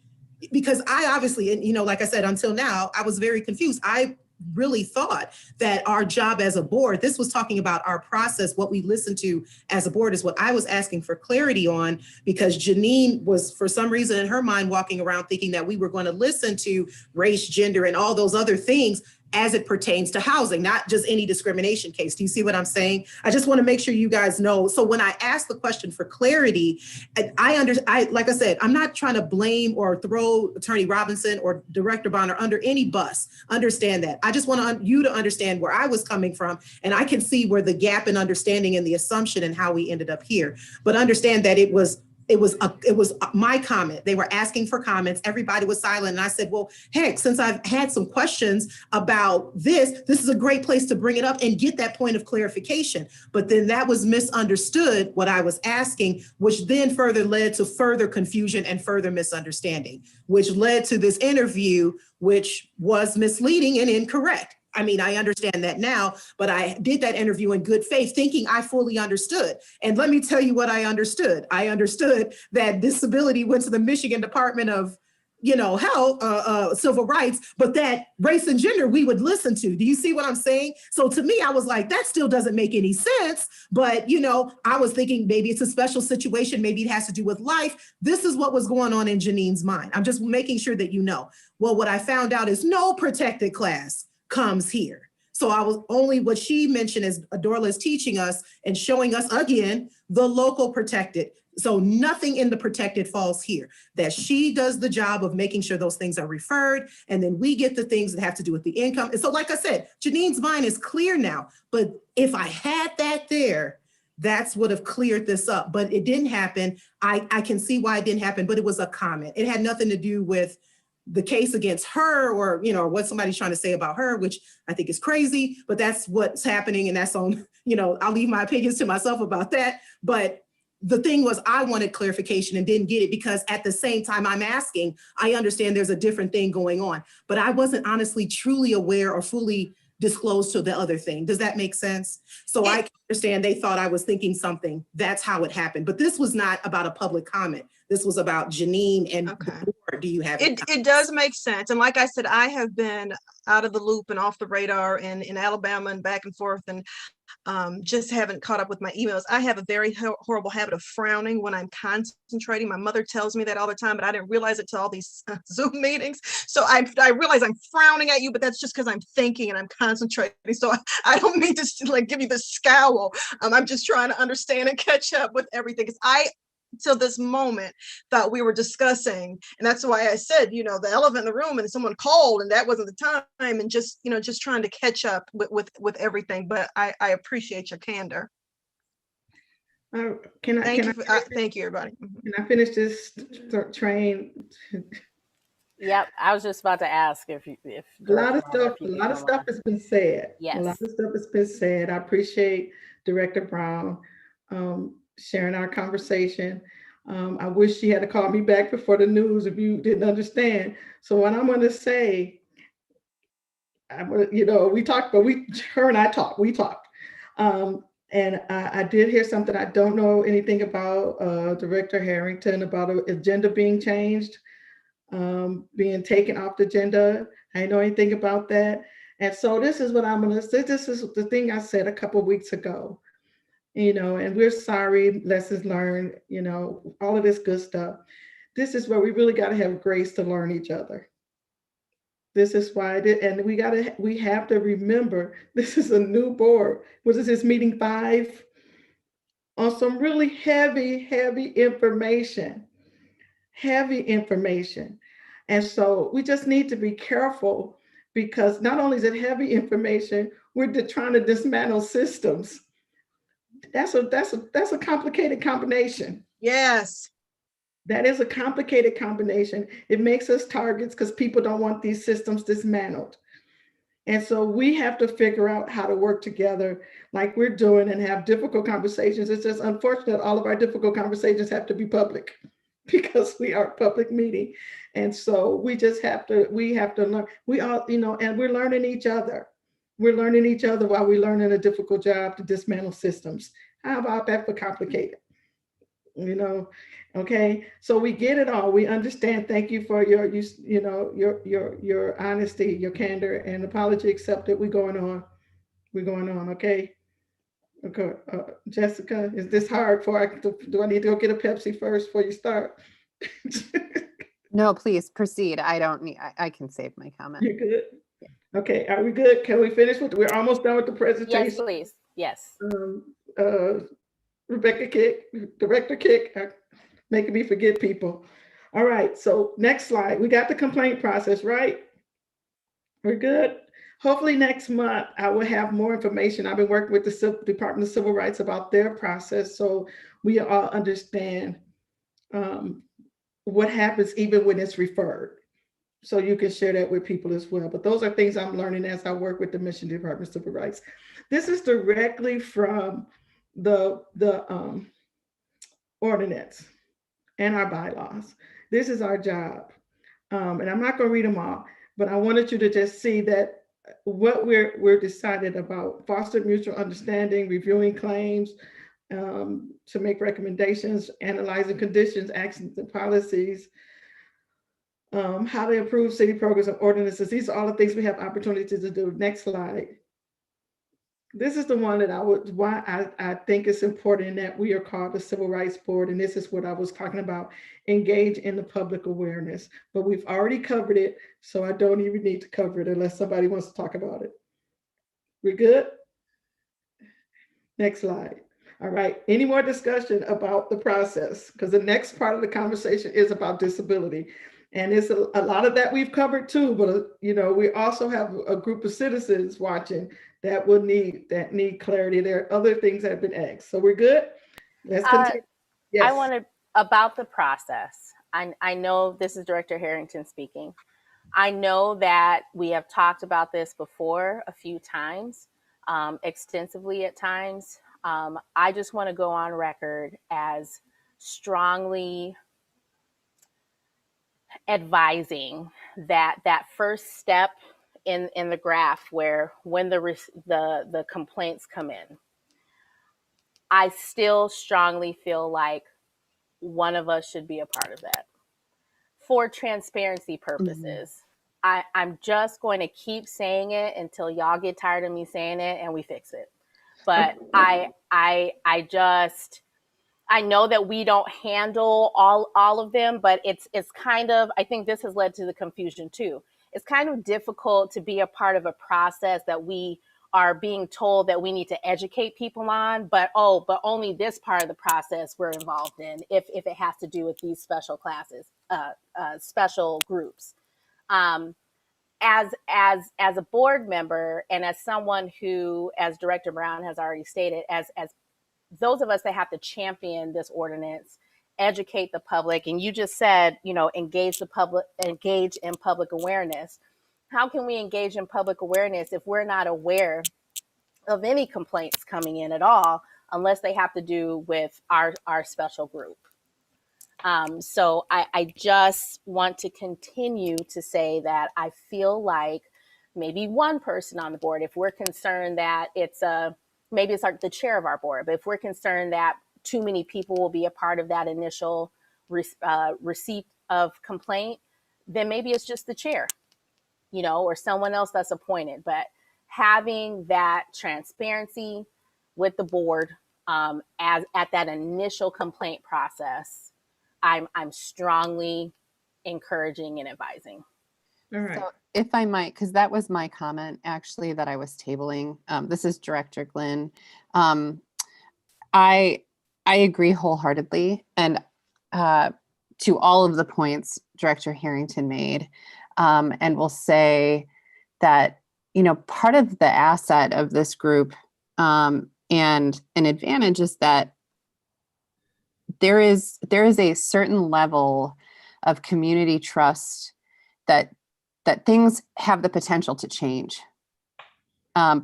because I obviously, like I said, until now, I was very confused. I really thought that our job as a board, this was talking about our process, what we listen to as a board, is what I was asking for clarity on, because Janine was, for some reason in her mind, walking around thinking that we were going to listen to race, gender, and all those other things as it pertains to housing, not just any discrimination case. Do you see what I'm saying? I just want to make sure you guys know. So when I asked the question for clarity, like I said, I'm not trying to blame or throw Attorney Robinson or Director Bonner under any bus. Understand that. I just want you to understand where I was coming from, and I can see where the gap in understanding and the assumption and how we ended up here. But understand that it was my comment. They were asking for comments. Everybody was silent. And I said, well, heck, since I've had some questions about this is a great place to bring it up and get that point of clarification. But then that was misunderstood, what I was asking, which then further led to further confusion and further misunderstanding, which led to this interview, which was misleading and incorrect. I mean, I understand that now, but I did that interview in good faith, thinking I fully understood. And let me tell you what I understood. I understood that disability went to the Michigan Department of, Health, Civil Rights, but that race and gender we would listen to. Do you see what I'm saying? So to me, I was like, that still doesn't make any sense. But, I was thinking maybe it's a special situation. Maybe it has to do with life. This is what was going on in Janine's mind. I'm just making sure that you know. Well, what I found out is no protected class comes here. So I was only, what she mentioned is Adorla is teaching us and showing us again, the local protected. So nothing in the protected falls here, that she does the job of making sure those things are referred. And then we get the things that have to do with the income. And so, like I said, Janine's mind is clear now, but if I had that there, that's would have cleared this up, but it didn't happen. I can see why it didn't happen, but it was a comment. It had nothing to do with the case against her, or, what somebody's trying to say about her, which I think is crazy, but that's what's happening. And that's on, I'll leave my opinions to myself about that. But the thing was, I wanted clarification and didn't get it because at the same time I'm asking, I understand there's a different thing going on, but I wasn't honestly truly aware or fully disclosed to the other thing. Does that make sense? So I can understand they thought I was thinking something. That's how it happened. But this was not about a public comment. This was about Janine and Okay. the board. Do you have It does make sense. And like I said, I have been out of the loop and off the radar and in Alabama and back and forth, and just haven't caught up with my emails. I have a very horrible habit of frowning when I'm concentrating. My mother tells me that all the time, but I didn't realize it till all these Zoom meetings. So I realize I'm frowning at you, but that's just because I'm thinking and I'm concentrating. So I don't mean to like give you the scowl. I'm just trying to understand and catch up with everything. Because I, till this moment, thought we were discussing, and that's why I said, the elephant in the room, and someone called and that wasn't the time, and just trying to catch up with everything. But I appreciate your candor. Thank you, everybody. Can I finish this train? Yep, I was just about to ask if a lot of stuff has been said. Yes. A lot of stuff has been said. I appreciate Director Brown sharing our conversation. I wish she had to call me back before the news if you didn't understand. So what I'm going to say, we talked, but her and I talked. We talked. And I did hear something. I don't know anything about Director Harrington, about an agenda being changed, being taken off the agenda. I didn't know anything about that. And so this is what I'm going to say. This is the thing I said a couple of weeks ago, and we're sorry, lessons learned, all of this good stuff. This is where we really got to have grace to learn each other. This is why and we have to remember, this is a new board. Was this meeting 5? On some really heavy information. And so we just need to be careful, because not only is it heavy information, we're trying to dismantle systems. That's a complicated combination. Yes. That is a complicated combination. It makes us targets because people don't want these systems dismantled. And so we have to figure out how to work together like we're doing and have difficult conversations. It's just unfortunate all of our difficult conversations have to be public because we are a public meeting. And so we have to learn. We all, and we're learning each other. We're learning each other while we're learning a difficult job to dismantle systems. How about that for complicated? Okay, so we get it all. We understand. Thank you for your honesty, your candor, and apology accepted. We're going on. Okay. Okay, Jessica, is this hard do I need to go get a Pepsi first before you start? No, please proceed. I can save my comment. You're good. Okay, are we good? Can we finish we're almost done with the presentation? Yes, please. Yes. Rebecca Kick, Director Kick, making me forget people. All right, so next slide. We got the complaint process, right? We're good. Hopefully next month I will have more information. I've been working with the Department of Civil Rights about their process, so we all understand what happens even when it's referred. So you can share that with people as well. But those are things I'm learning as I work with the Michigan Department of Civil Rights. This is directly from the ordinance and our bylaws. This is our job. And I'm not going to read them all, but I wanted you to just see that what we're decided about: foster mutual understanding, reviewing claims, to make recommendations, analyzing conditions, actions, and policies, how to improve city programs and ordinances. These are all the things we have opportunities to do. Next slide. This is the one that why I think it's important that we are called the Civil Rights Board. And this is what I was talking about: engage in the public awareness. But we've already covered it, so I don't even need to cover it unless somebody wants to talk about it. We're good? Next slide. All right, any more discussion about the process? Because the next part of the conversation is about disability. And it's a lot of that we've covered too, but we also have a group of citizens watching that need clarity. There are other things that have been asked. So we're good? Let's continue. Yes. I wanted about the process. I know this is Director Harrington speaking. I know that we have talked about this before a few times, extensively at times. I just want to go on record as strongly advising that first step in the graph, where when the complaints come in, I still strongly feel like one of us should be a part of that for transparency purposes. I'm just going to keep saying it until y'all get tired of me saying it and we fix it. But I know that we don't handle all of them, but it's kind of, I think this has led to the confusion too. It's kind of difficult to be a part of a process that we are being told that we need to educate people on, but only this part of the process we're involved in if it has to do with these special classes, special groups. As a board member and as someone who, as Director Brown has already stated, as those of us that have to champion this ordinance, educate the public, and you just said, engage in public awareness. How can we engage in public awareness if we're not aware of any complaints coming in at all, unless they have to do with our special group? So I just want to continue to say that I feel like maybe one person on the board, if we're concerned that maybe it's the chair of our board, but if we're concerned that too many people will be a part of that initial receipt of complaint, then maybe it's just the chair, or someone else that's appointed. But having that transparency with the board as at that initial complaint process, I'm strongly encouraging and advising. All right. So if I might, because that was my comment actually that I was tabling. This is Director Glynn. I agree wholeheartedly, and to all of the points Director Harrington made, and will say that part of the asset of this group and an advantage is that there is a certain level of community trust that things have the potential to change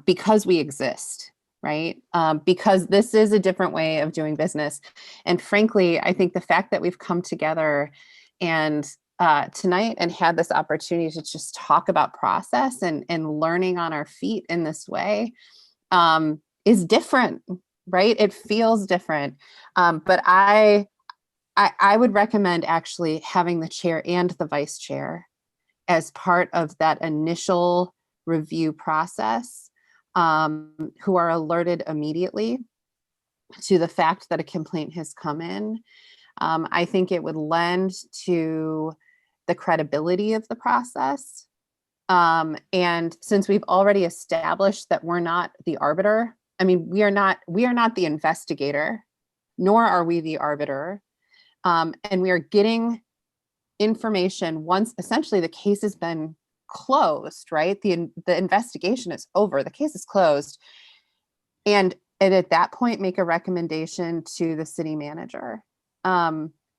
because we exist, right? Because this is a different way of doing business. And frankly, I think the fact that we've come together and tonight and had this opportunity to just talk about process and learning on our feet in this way is different, right? It feels different. But I would recommend actually having the chair and the vice chair as part of that initial review process, who are alerted immediately to the fact that a complaint has come in. I think it would lend to the credibility of the process. And since we've already established that we're not the arbiter, we are not the investigator, nor are we the arbiter. And we are getting information once essentially the case has been closed, right? The investigation is over, the case is closed. And at that point, make a recommendation to the city manager.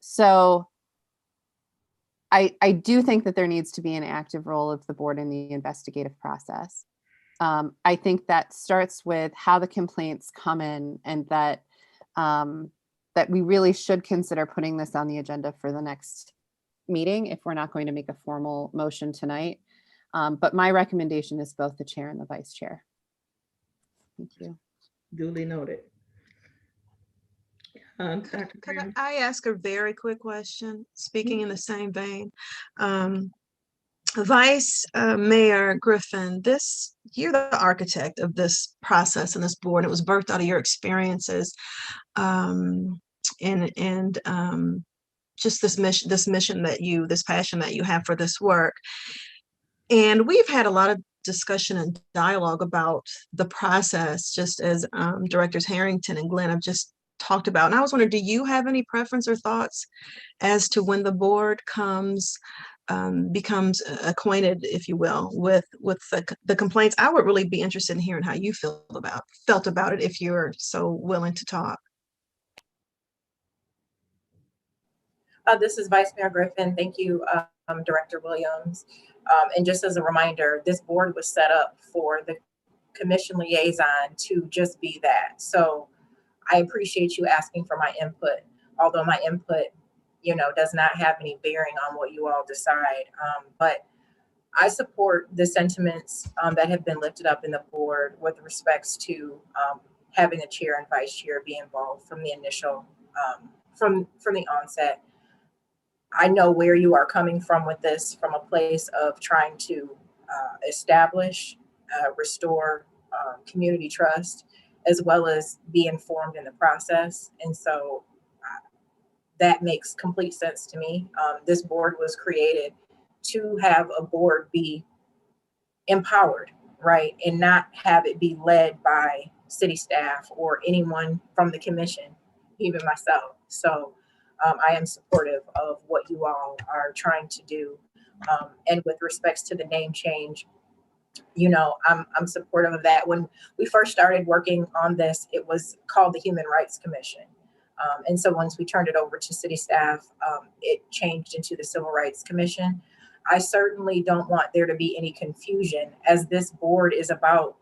So I do think that there needs to be an active role of the board in the investigative process. I think that starts with how the complaints come in, and that we really should consider putting this on the agenda for the next meeting if we're not going to make a formal motion tonight. But my recommendation is both the chair and the vice chair. Thank you. Duly noted. Dr. Could Brown? I ask a very quick question, speaking in the same vein? Vice Mayor Griffin, you're the architect of this process and this board. It was birthed out of your experiences and just this passion that you have for this work. And we've had a lot of discussion and dialogue about the process, just as Directors Harrington and Glenn have just talked about. And I was wondering, do you have any preference or thoughts as to when the board becomes acquainted, if you will, with the complaints? I would really be interested in hearing how you felt about it, if you're so willing to talk. This is Vice Mayor Griffin. Thank you, Director Williams. And just as a reminder, this board was set up for the commission liaison to just be that. So I appreciate you asking for my input, although my input, does not have any bearing on what you all decide. But I support the sentiments that have been lifted up in the board with respects to having a chair and vice chair be involved from the initial, from the onset. I know where you are coming from with this, from a place of trying to establish, restore community trust, as well as be informed in the process. And so that makes complete sense to me. This board was created to have a board be empowered, right? And not have it be led by city staff or anyone from the commission, even myself. So I am supportive of what you all are trying to do. And with respects to the name change, I'm supportive of that. When we first started working on this, it was called the Human Rights Commission. And so once we turned it over to city staff, it changed into the Civil Rights Commission. I certainly don't want there to be any confusion, as this board is about,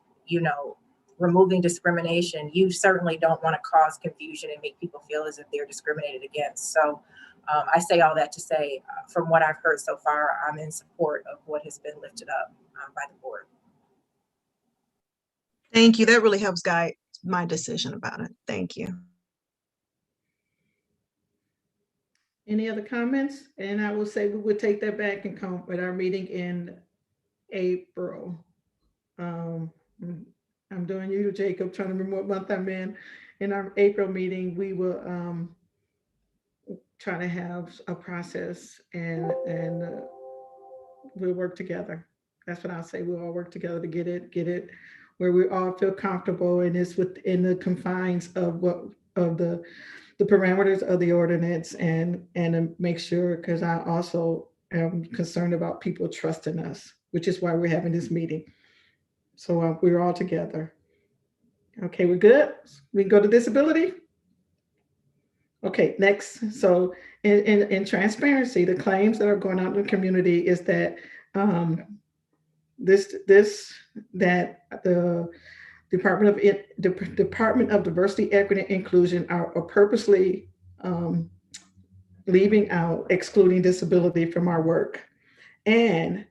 removing discrimination. You certainly don't want to cause confusion and make people feel as if they're discriminated against. So I say all that to say, from what I've heard so far, I'm in support of what has been lifted up by the board. Thank you. That really helps guide my decision about it. Thank you. Any other comments? And I will say we would take that back and come with our meeting in April. I'm doing you, Jacob, trying to remember what month I'm in. In our April meeting, we will try to have a process and we'll work together. That's what I'll say. We'll all work together to get it where we all feel comfortable, and it's within the confines of the parameters of the ordinance, and make sure, because I also am concerned about people trusting us, which is why we're having this meeting. So we're all together. Okay, we're good. We can go to disability. Okay, next. So in transparency, the claims that are going out in the community is that that the Department of Diversity, Equity, and Inclusion are purposely leaving out, excluding disability from our work, and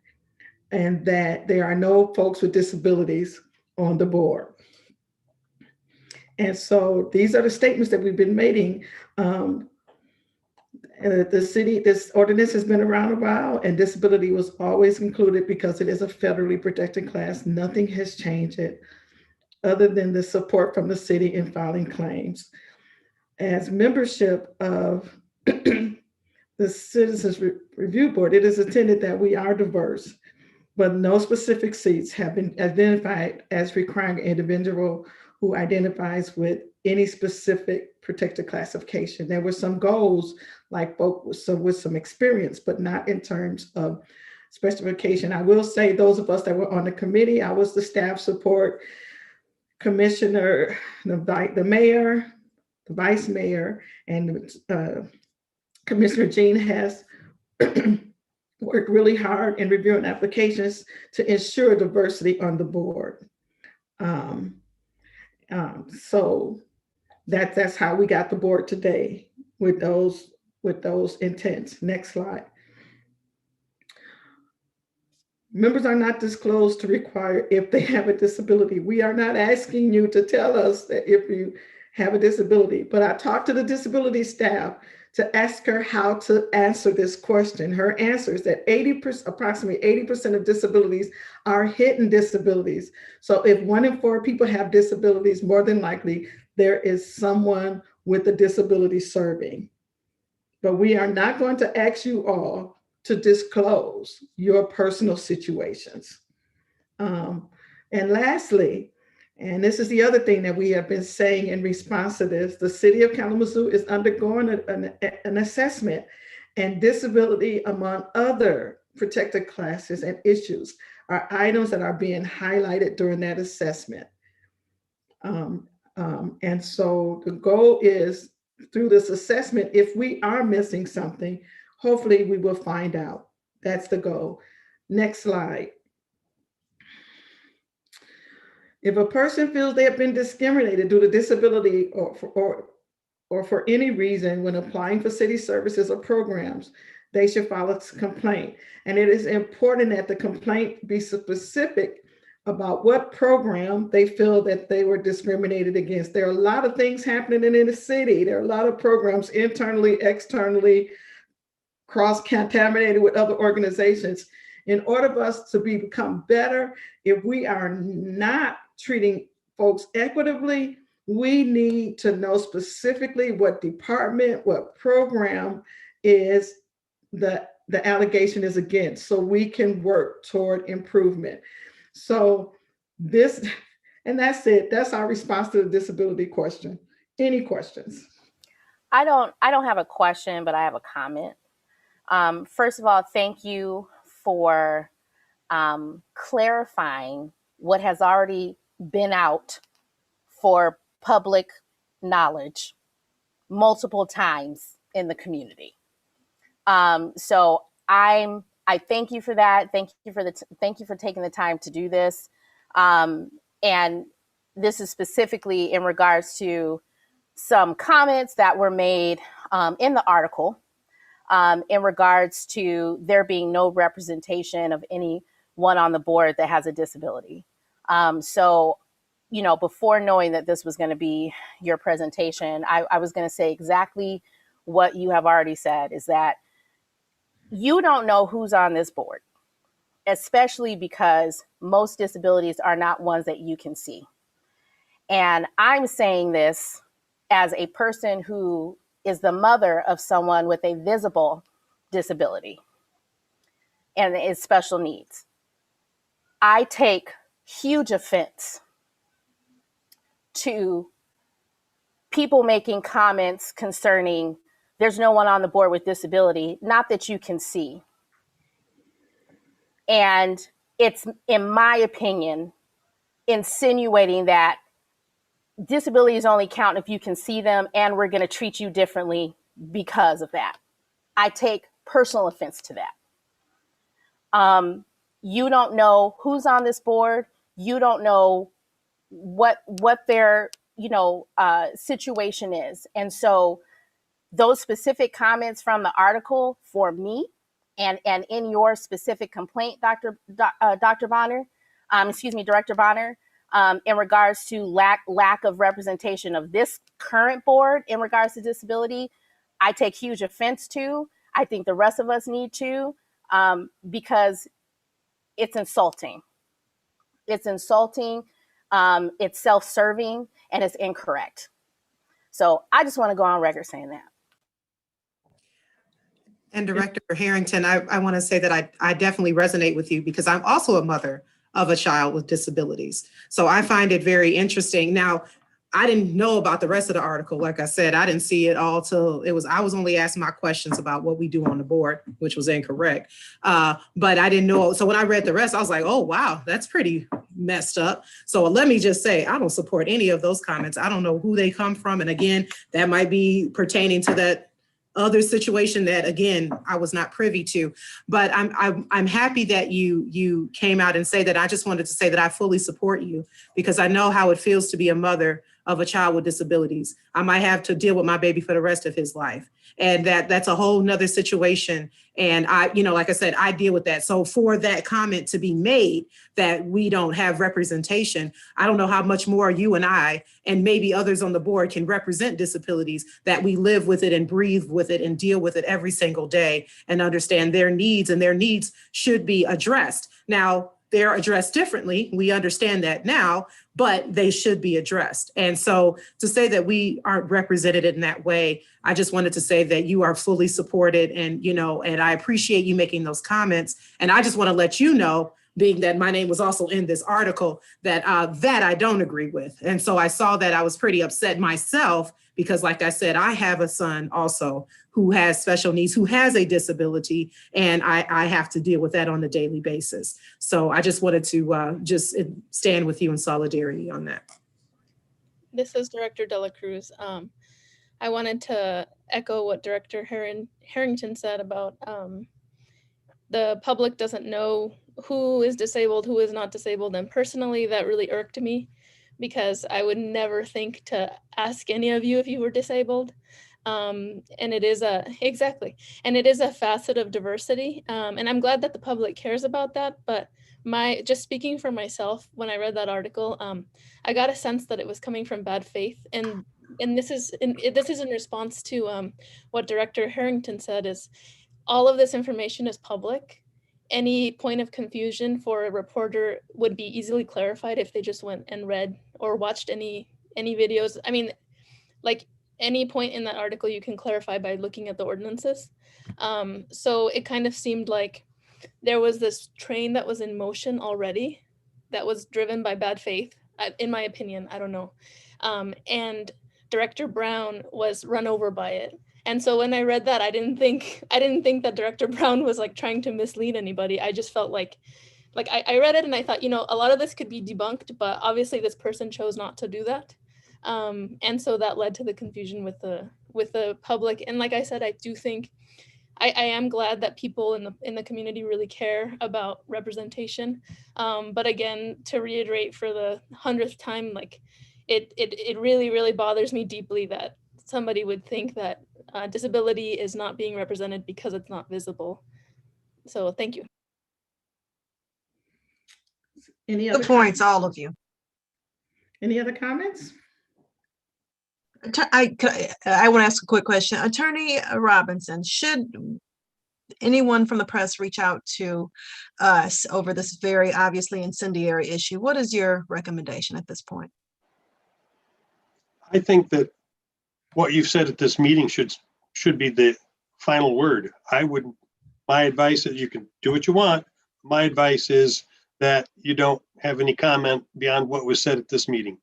that there are no folks with disabilities on the board. And so these are the statements that we've been making. This ordinance has been around a while, and disability was always included because it is a federally protected class. Nothing has changed it other than the support from the city in filing claims. As membership of the Citizens Review Board, it is intended that we are diverse, but no specific seats have been identified as requiring an individual who identifies with any specific protected classification. There were some goals, like folks with some experience, but not in terms of specification. I will say those of us that were on the committee, I was the staff support, commissioner, the mayor, the vice mayor, and Commissioner Jean has worked really hard in reviewing applications to ensure diversity on the board. So that's how we got the board today, with those intents. Next slide. Members are not disclosed to require if they have a disability. We are not asking you to tell us that if you have a disability, but I talked to the disability staff to ask her how to answer this question. Her answer is that approximately 80% of disabilities are hidden disabilities. So if 1 in 4 people have disabilities, more than likely there is someone with a disability serving. But we are not going to ask you all to disclose your personal situations. And lastly, and this is the other thing that we have been saying in response to this, the city of Kalamazoo is undergoing an assessment, and disability, among other protected classes and issues, are items that are being highlighted during that assessment. And so the goal is, through this assessment, if we are missing something, hopefully we will find out. That's the goal. Next slide. If a person feels they have been discriminated due to disability or for any reason when applying for city services or programs, they should file a complaint. And it is important that the complaint be specific about what program they feel that they were discriminated against. There are a lot of things happening in the city. There are a lot of programs internally, externally, cross-contaminated with other organizations. In order for us to become better, if we are not treating folks equitably, we need to know specifically what department, what program is the allegation is against, so we can work toward improvement. So this, and that's it. That's our response to the disability question. Any questions? I don't have a question, but I have a comment. First of all, thank you for clarifying what has already been out for public knowledge multiple times in the community. So I thank you for that. Thank you for taking the time to do this. And this is specifically in regards to some comments that were made in the article in regards to there being no representation of anyone on the board that has a disability. So, you know, before knowing that this was going to be your presentation, I was going to say exactly what you have already said, is that you don't know who's on this board, especially because most disabilities are not ones that you can see. And I'm saying this as a person who is the mother of someone with a visible disability and is special needs. I take huge offense to people making comments concerning there's no one on the board with disability, not that you can see. And it's, in my opinion, insinuating that disabilities only count if you can see them, and we're going to treat you differently because of that. I take personal offense to that. You don't know who's on this board. You don't know what their situation is, and so those specific comments from the article for me, and in your specific complaint, Director Bonner, in regards to lack of representation of this current board in regards to disability, I take huge offense to. I think the rest of us need to, because it's insulting. It's insulting, it's self-serving, and it's incorrect. So I just want to go on record saying that. And Director Harrington, I want to say that I definitely resonate with you, because I'm also a mother of a child with disabilities. So I find it very interesting. Now, I didn't know about the rest of the article. Like I said, I didn't see it all till I was only asking my questions about what we do on the board, which was incorrect. But I didn't know. So when I read the rest, I was like, oh, wow, that's pretty messed up. So let me just say, I don't support any of those comments. I don't know who they come from. And again, that might be pertaining to that other situation that, again, I was not privy to. But I'm happy that you came out and say that. I just wanted to say that I fully support you, because I know how it feels to be a mother of a child with disabilities. I might have to deal with my baby for the rest of his life. And that's a whole nother situation. And like I said, I deal with that. So for that comment to be made that we don't have representation, I don't know how much more you and I, and maybe others on the board, can represent disabilities, that we live with it and breathe with it and deal with it every single day and understand their needs, and their needs should be addressed. Now, they're addressed differently. We understand that now, but they should be addressed. And so to say that we aren't represented in that way, I just wanted to say that you are fully supported, and, and I appreciate you making those comments. And I just want to let you know, being that my name was also in this article, that that I don't agree with. And so I saw that, I was pretty upset myself, because like I said, I have a son also who has special needs, who has a disability, and I have to deal with that on a daily basis. So I just wanted to just stand with you in solidarity on that. This is Director Dela Cruz. I wanted to echo what Director Harrington said about the public doesn't know who is disabled, who is not disabled. And personally, that really irked me. because I would never think to ask any of you if you were disabled. And it is a facet of diversity. And I'm glad that the public cares about that. But just speaking for myself, when I read that article, I got a sense that it was coming from bad faith. And this is in response to what Director Harrington said, is all of this information is public. Any point of confusion for a reporter would be easily clarified if they just went and read or watched any videos. I mean, like, any point in that article you can clarify by looking at the ordinances. So it kind of seemed like there was this train that was in motion already that was driven by bad faith, in my opinion. I don't know. And Director Brown was run over by it. And so when I read that, I didn't think that Director Brown was like trying to mislead anybody. I just felt like I read it and I thought, a lot of this could be debunked, but obviously this person chose not to do that. And so that led to the confusion with the public. And like I said, I do think I am glad that people in the community really care about representation. But again, to reiterate for the 100th time, like it really, really bothers me deeply that somebody would think that disability is not being represented because it's not visible. So thank you. Any other Good points, all of you. Any other comments? I want to ask a quick question. Attorney Robinson, should anyone from the press reach out to us over this very obviously incendiary issue? What is your recommendation at this point? I think that what you've said at this meeting should be the final word. My advice is you can do what you want. My advice is that you don't have any comment beyond what was said at this meeting.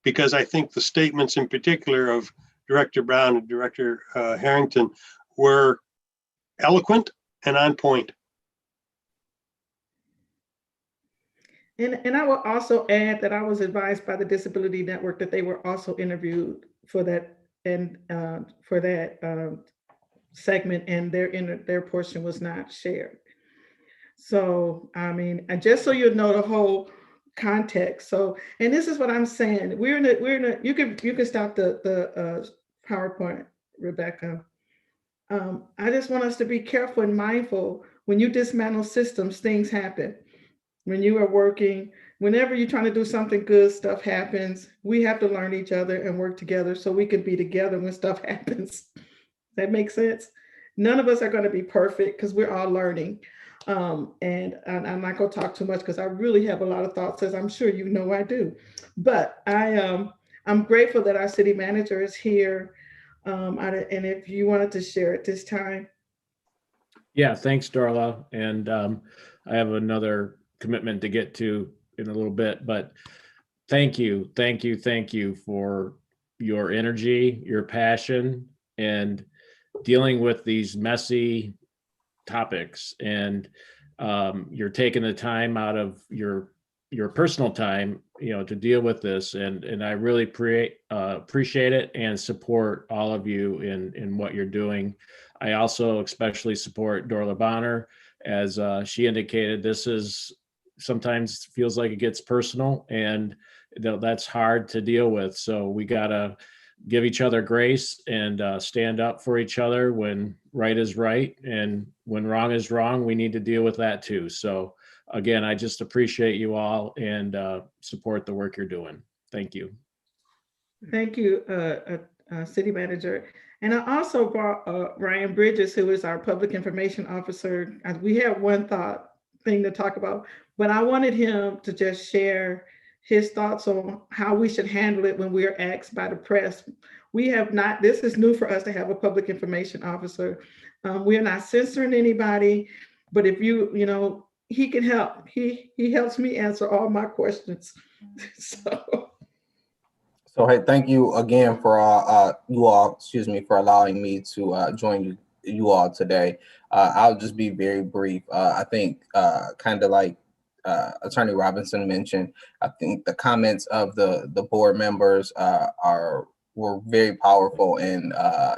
Because I think the statements in particular of Director Brown and Director Harrington were eloquent and on point. And I will also add that I was advised by the Disability Network that they were also interviewed for that segment, and their portion was not shared. So, I mean, just so you know the whole context. So, and this is what I'm saying. You can stop the PowerPoint, Rebecca. I just want us to be careful and mindful. When you dismantle systems, things happen. When you are working, whenever you're trying to do something good, stuff happens. We have to learn each other and work together so we can be together when stuff happens. That makes sense. None of us are going to be perfect because we're all learning. And I'm not going to talk too much because I really have a lot of thoughts, as I'm sure you know I do. But I'm grateful that our city manager is here. And if you wanted to share at this time. Yeah, thanks, Darla. And I have another commitment to get to in a little bit, but thank you for your energy, your passion, and dealing with these messy topics. And you're taking the time out of your personal time, to deal with this. And I really appreciate it and support all of you in what you're doing. I also especially support Darla Bonner, as she indicated. This is sometimes feels like it gets personal, and that's hard to deal with. So we gotta give each other grace and stand up for each other when right is right, and when wrong is wrong. We need to deal with that too. So again, I just appreciate you all and support the work you're doing. Thank you. Thank you, City Manager. And I also brought Ryan Bridges, who is our Public Information Officer. We have one thing to talk about, but I wanted him to just share his thoughts on how we should handle it when we are asked by the press. This is new for us to have a Public Information Officer. We are not censoring anybody, but if he can help. He helps me answer all my questions. So hey, thank you again for you all, for allowing me to join you all today. I'll just be very brief. I think kind of like Attorney Robinson mentioned, I think the comments of the board members were very powerful and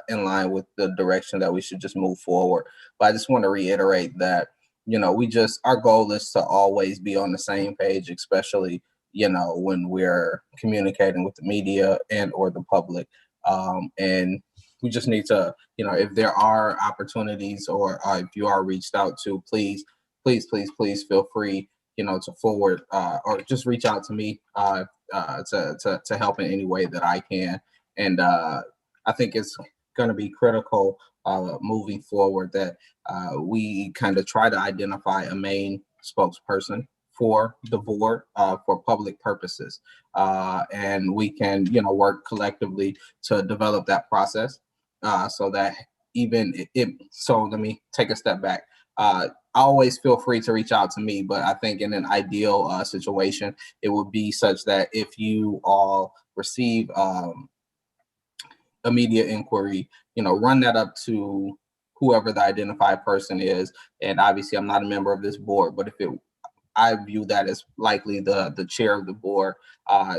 in line with the direction that we should just move forward. But I just want to reiterate that, our goal is to always be on the same page, especially when we're communicating with the media and or the public. And we just need to, if there are opportunities or if you are reached out to, please feel free, to forward or just reach out to me to help in any way that I can. And I think it's going to be critical moving forward that we kind of try to identify a main spokesperson for the board for public purposes. And we can, work collectively to develop that process so that so let me take a step back. Always feel free to reach out to me, but I think in an ideal situation, it would be such that if you all receive a media inquiry, run that up to whoever the identified person is. And obviously I'm not a member of this board, but I view that as likely the chair of the board,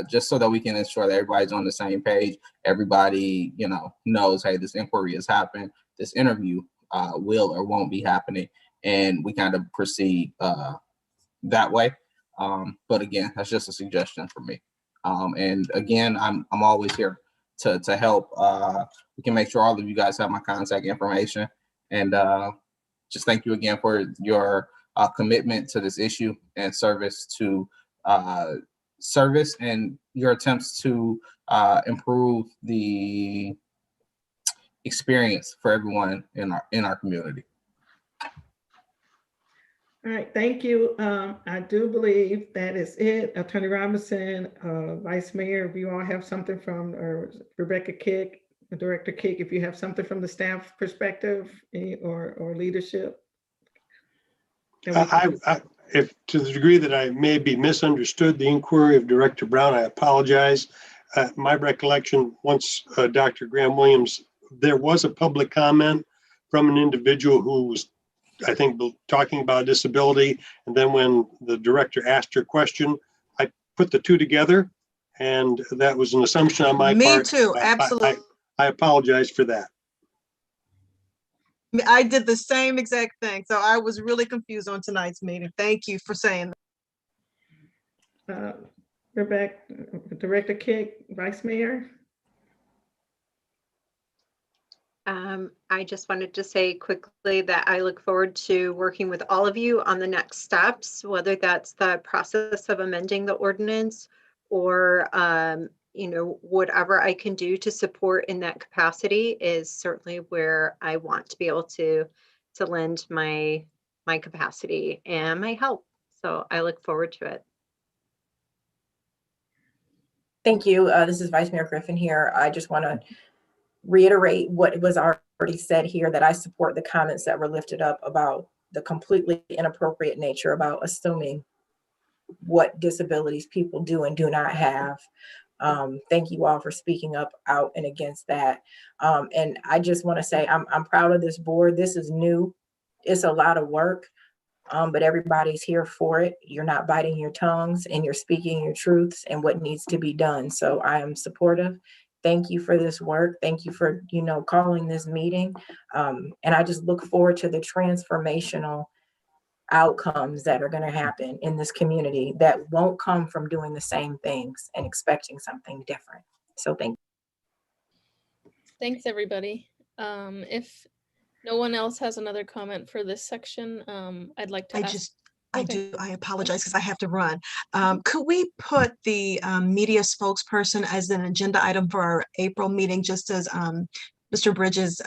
just so that we can ensure that everybody's on the same page. Everybody, knows, hey, this inquiry has happened. This interview will or won't be happening. And we kind of proceed that way. But again, that's just a suggestion for me. And again, I'm always here to help. We can make sure all of you guys have my contact information. And just thank you again for your commitment to this issue and service and your attempts to improve the experience for everyone in our community. All right, thank you. I do believe that is it. Attorney Robinson, Vice Mayor, if you all have something from, or Rebecca Kick, Director Kick, if you have something from the staff perspective or leadership. If to the degree that I maybe misunderstood the inquiry of Director Brown, I apologize. My recollection, once Dr. Graham Williams, there was a public comment from an individual who was, I think, talking about disability. And then when the director asked her question, I put the two together, and that was an assumption on my part. Me too, absolutely. I apologize for that. I did the same exact thing. So I was really confused on tonight's meeting. Thank you for saying that. Rebecca, Director Kick, Vice Mayor. I just wanted to say quickly that I look forward to working with all of you on the next steps, whether that's the process of amending the ordinance or, whatever I can do to support in that capacity is certainly where I want to be able to lend my capacity and my help. So I look forward to it. Thank you. This is Vice Mayor Griffin here. I just want to reiterate what was already said here, that I support the comments that were lifted up about the completely inappropriate nature about assuming what disabilities people do and do not have. Thank you all for speaking up out and against that. And I just want to say I'm proud of this board. This is new. It's a lot of work, but everybody's here for it. You're not biting your tongues and you're speaking your truths and what needs to be done. So I am supportive. Thank you for this work. Thank you for, calling this meeting. And I just look forward to the transformational outcomes that are going to happen in this community that won't come from doing the same things and expecting something different. So thank you. Thanks, everybody. If no one else has another comment for this section, I'd like to I apologize because I have to run. Could we put the media spokesperson as an agenda item for our April meeting, just as Mr. Bridges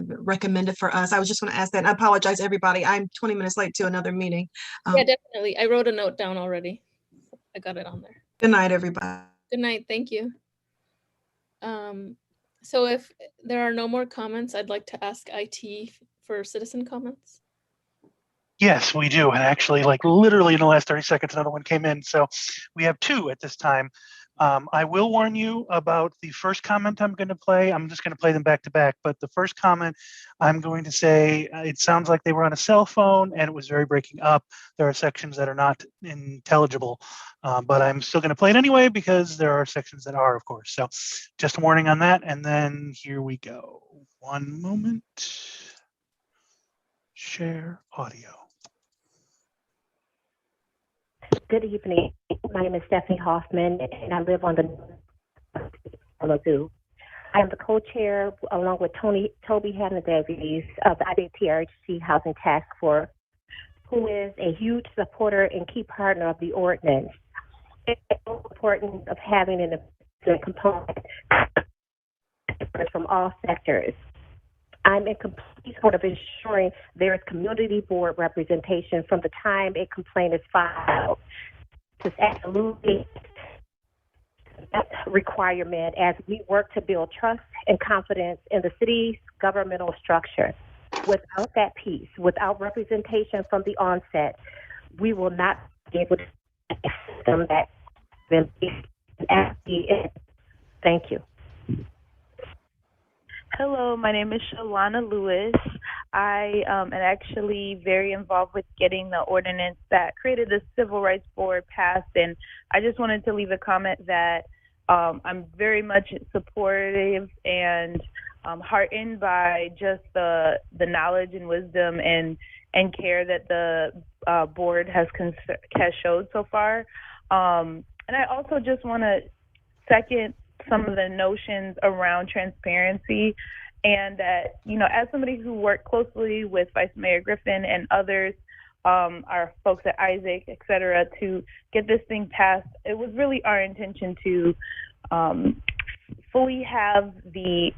recommended for us? I was just going to ask that. And I apologize, everybody. I'm 20 minutes late to another meeting. Yeah, definitely. I wrote a note down already. I got it on there. Good night, everybody. Good night. Thank you. So if there are no more comments, I'd like to ask IT for citizen comments. Yes, we do. And actually, literally in the last 30 seconds, another one came in. So we have two at this time. I will warn you about the first comment I'm going to play. I'm just going to play them back to back. But the first comment, I'm going to say, it sounds like they were on a cell phone and it was very breaking up. There are sections that are not intelligible, but I'm still going to play it anyway because there are sections that are, of course. So just a warning on that. And then here we go. One moment. Share audio. Good evening. My name is Stephanie Hoffman, and I live on the Kalamazoo. I am the co-chair, along with Toby Hannah-Davies, of the IBTRHC Housing Task Force, who is a huge supporter and key partner of the ordinance. It's important of having an component from all sectors. I'm in complete support of ensuring there is community board representation from the time a complaint is filed. This is absolutely a requirement as we work to build trust and confidence in the city's governmental structure. Without that piece, without representation from the onset, we will not be able to have a system that Thank you. Hello, my name is Shalana Lewis. I am actually very involved with getting the ordinance that created the Civil Rights Board passed, and I just wanted to leave a comment that I'm very much supportive and heartened by just the knowledge and wisdom and care that the board has showed so far. And I also just want to second some of the notions around transparency, and that, you know, as somebody who worked closely with Vice Mayor Griffin and others, our folks at Isaac, et cetera, to get this thing passed, it was really our intention to fully have the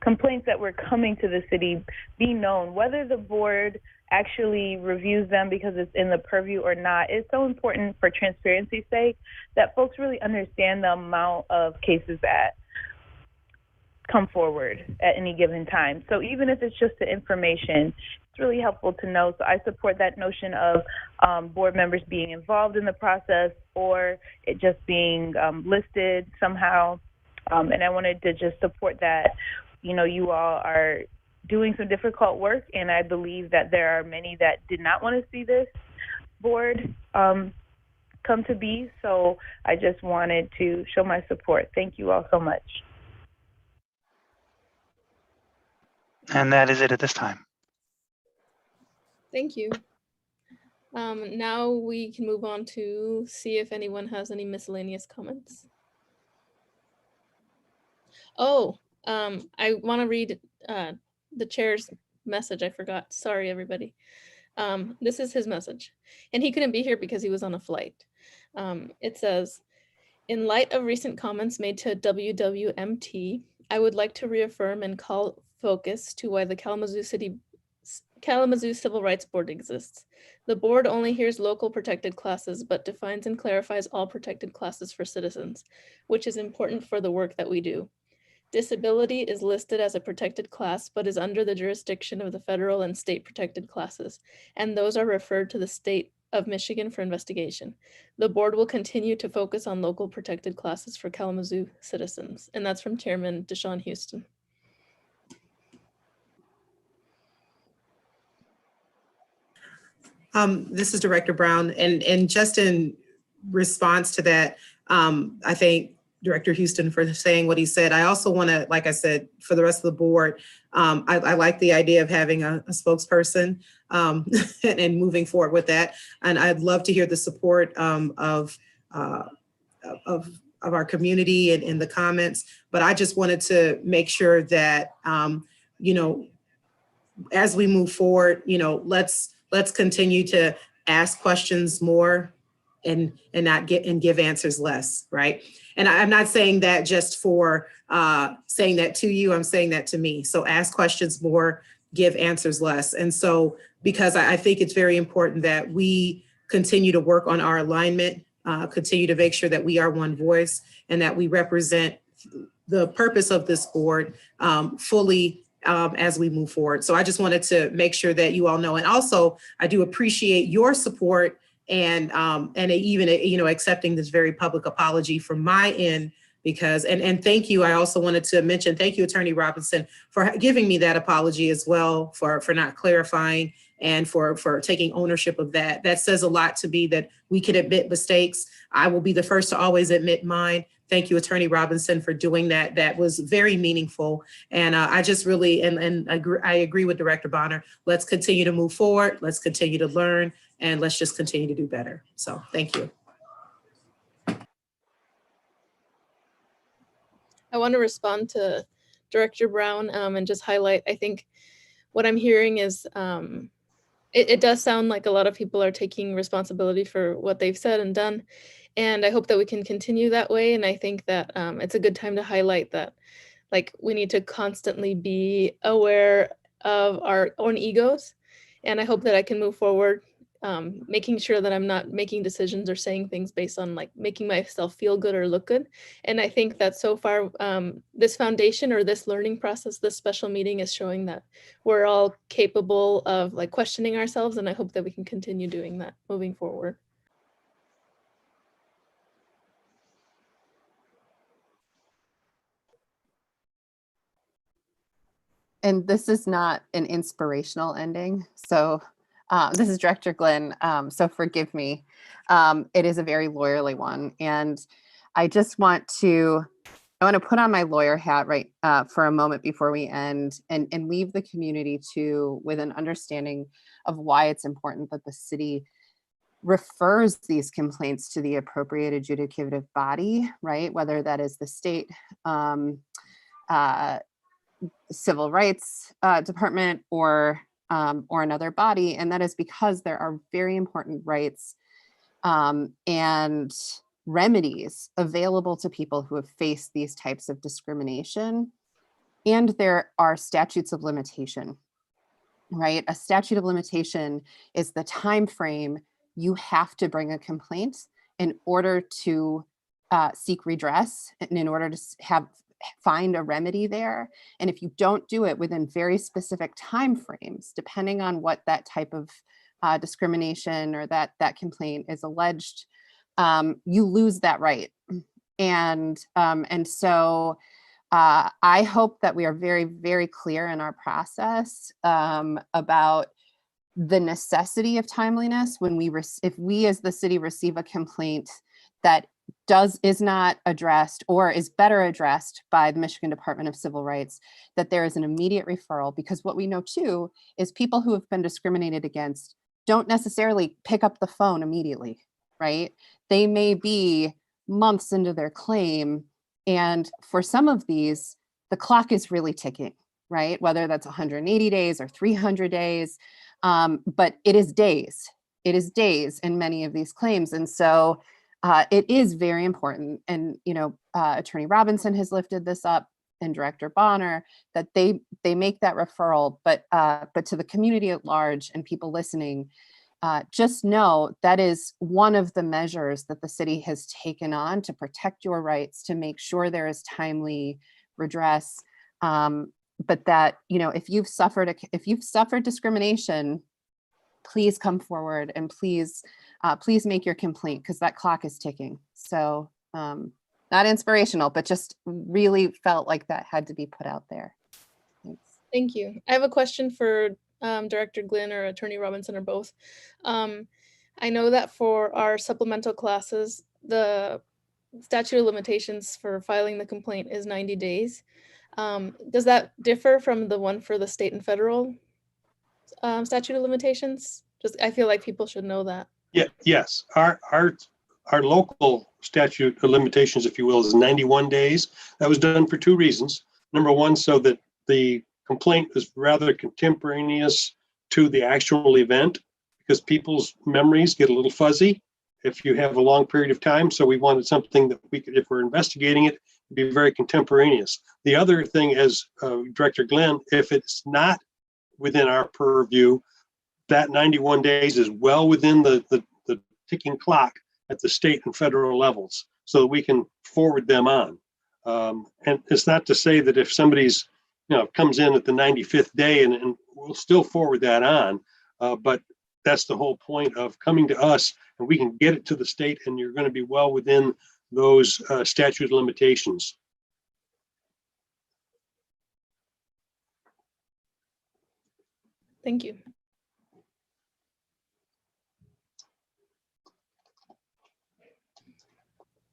complaints that were coming to the city be known. Whether the board actually reviews them because it's in the purview or not, it's so important for transparency's sake that folks really understand the amount of cases that come forward at any given time. So even if it's just the information, it's really helpful to know. So I support that notion of board members being involved in the process, or it just being listed somehow. And I wanted to just support that. You know, you all are doing some difficult work, and I believe that there are many that did not want to see this board come to be. So I just wanted to show my support. Thank you all so much. And that is it at this time. Thank you. Now we can move on to see if anyone has any miscellaneous comments. Oh, I want to read the chair's message. I forgot. Sorry, everybody. This is his message. And he couldn't be here because he was on a flight. It says, in light of recent comments made to WWMT, I would like to reaffirm and call focus to why the Kalamazoo Civil Rights Board exists. The board only hears local protected classes, but defines and clarifies all protected classes for citizens, which is important for the work that we do. Disability is listed as a protected class, but is under the jurisdiction of the federal and state protected classes, and those are referred to the state of Michigan for investigation. The board will continue to focus on local protected classes for Kalamazoo citizens. And that's from Chairman Deshaun Houston. This is Director Brown, and just in response to that, I thank Director Houston for saying what he said. I also want to, like I said, for the rest of the board, I like the idea of having a spokesperson and moving forward with that. And I'd love to hear the support of our community and in the comments. But I just wanted to make sure that, you know, as we move forward, you know, let's continue to ask questions more and give answers less, right? And I'm not saying that just for saying that to you, I'm saying that to me. So ask questions more, give answers less. And so, because I think it's very important that we continue to work on our alignment, continue to make sure that we are one voice and that we represent the purpose of this board fully as we move forward. So I just wanted to make sure that you all know. And also, I do appreciate your support and even, you know, accepting this very public apology from my end, because, and thank you. I also wanted to mention, thank you, Attorney Robinson, for giving me that apology as well, for not clarifying and for taking ownership of that. That says a lot to me, that we can admit mistakes. I will be the first to always admit mine. Thank you, Attorney Robinson, for doing that. That was very meaningful. And I just really, and I agree with Director Bonner. Let's continue to move forward. Let's continue to learn, and let's just continue to do better. So thank you. I want to respond to Director Brown and just highlight, I think what I'm hearing is it does sound like a lot of people are taking responsibility for what they've said and done. And I hope that we can continue that way. And I think that it's a good time to highlight that, like, we need to constantly be aware of our own egos. And I hope that I can move forward, making sure that I'm not making decisions or saying things based on like making myself feel good or look good. And I think that so far, this foundation or this learning process, this special meeting is showing that we're all capable of like questioning ourselves. And I hope that we can continue doing that moving forward. And this is not an inspirational ending. So this is Director Glenn. So forgive me. It is a very lawyerly one. And I just want to put on my lawyer hat right for a moment before we end and leave the community with an understanding of why it's important that the city refers these complaints to the appropriate adjudicative body, right? Whether that is the state civil rights department or another body. And that is because there are very important rights and remedies available to people who have faced these types of discrimination. And there are statutes of limitation, right? A statute of limitation is the time frame you have to bring a complaint in order to seek redress and in order to find a remedy there. And if you don't do it within very specific timeframes, depending on what that type of discrimination or that complaint is alleged, you lose that right. And so I hope that we are very, very clear in our process about the necessity of timeliness when if we as the city receive a complaint that is not addressed or is better addressed by the Michigan Department of Civil Rights, that there is an immediate referral. Because what we know too is people who have been discriminated against don't necessarily pick up the phone immediately, right? They may be months into their claim. And for some of these, the clock is really ticking, right? Whether that's 180 days or 300 days, but it is days. It is days in many of these claims. And so it is very important. And, Attorney Robinson has lifted this up and Director Bonner, that they make that referral, but to the community at large and people listening, just know that is one of the measures that the city has taken on to protect your rights, to make sure there is timely redress. But that, if you've suffered discrimination, please come forward and please make your complaint, because that clock is ticking. So not inspirational, but just really felt like that had to be put out there. Thanks. Thank you. I have a question for Director Glenn or Attorney Robinson or both. I know that for our supplemental classes, the statute of limitations for filing the complaint is 90 days. Does that differ from the one for the state and federal statute of limitations? I feel like people should know that. Yeah, yes. Our local statute of limitations, if you will, is 91 days. That was done for two reasons. Number one, so that the complaint is rather contemporaneous to the actual event, because people's memories get a little fuzzy if you have a long period of time. So we wanted something that we could, if we're investigating it, be very contemporaneous. The other thing, as Director Glenn, if it's not within our purview, that 91 days is well within the ticking clock at the state and federal levels, so that we can forward them on. And it's not to say that if somebody's, comes in at the 95th day and we'll still forward that on, but that's the whole point of coming to us, and we can get it to the state, and you're going to be well within those statute of limitations. Thank you.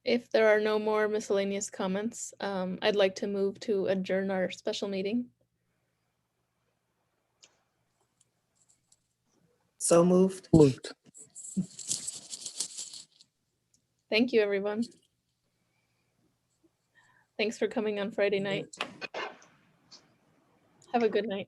If there are no more miscellaneous comments, I'd like to move to adjourn our special meeting. So moved. Thank you, everyone. Thank Thanks for coming on Friday night. Have a good night.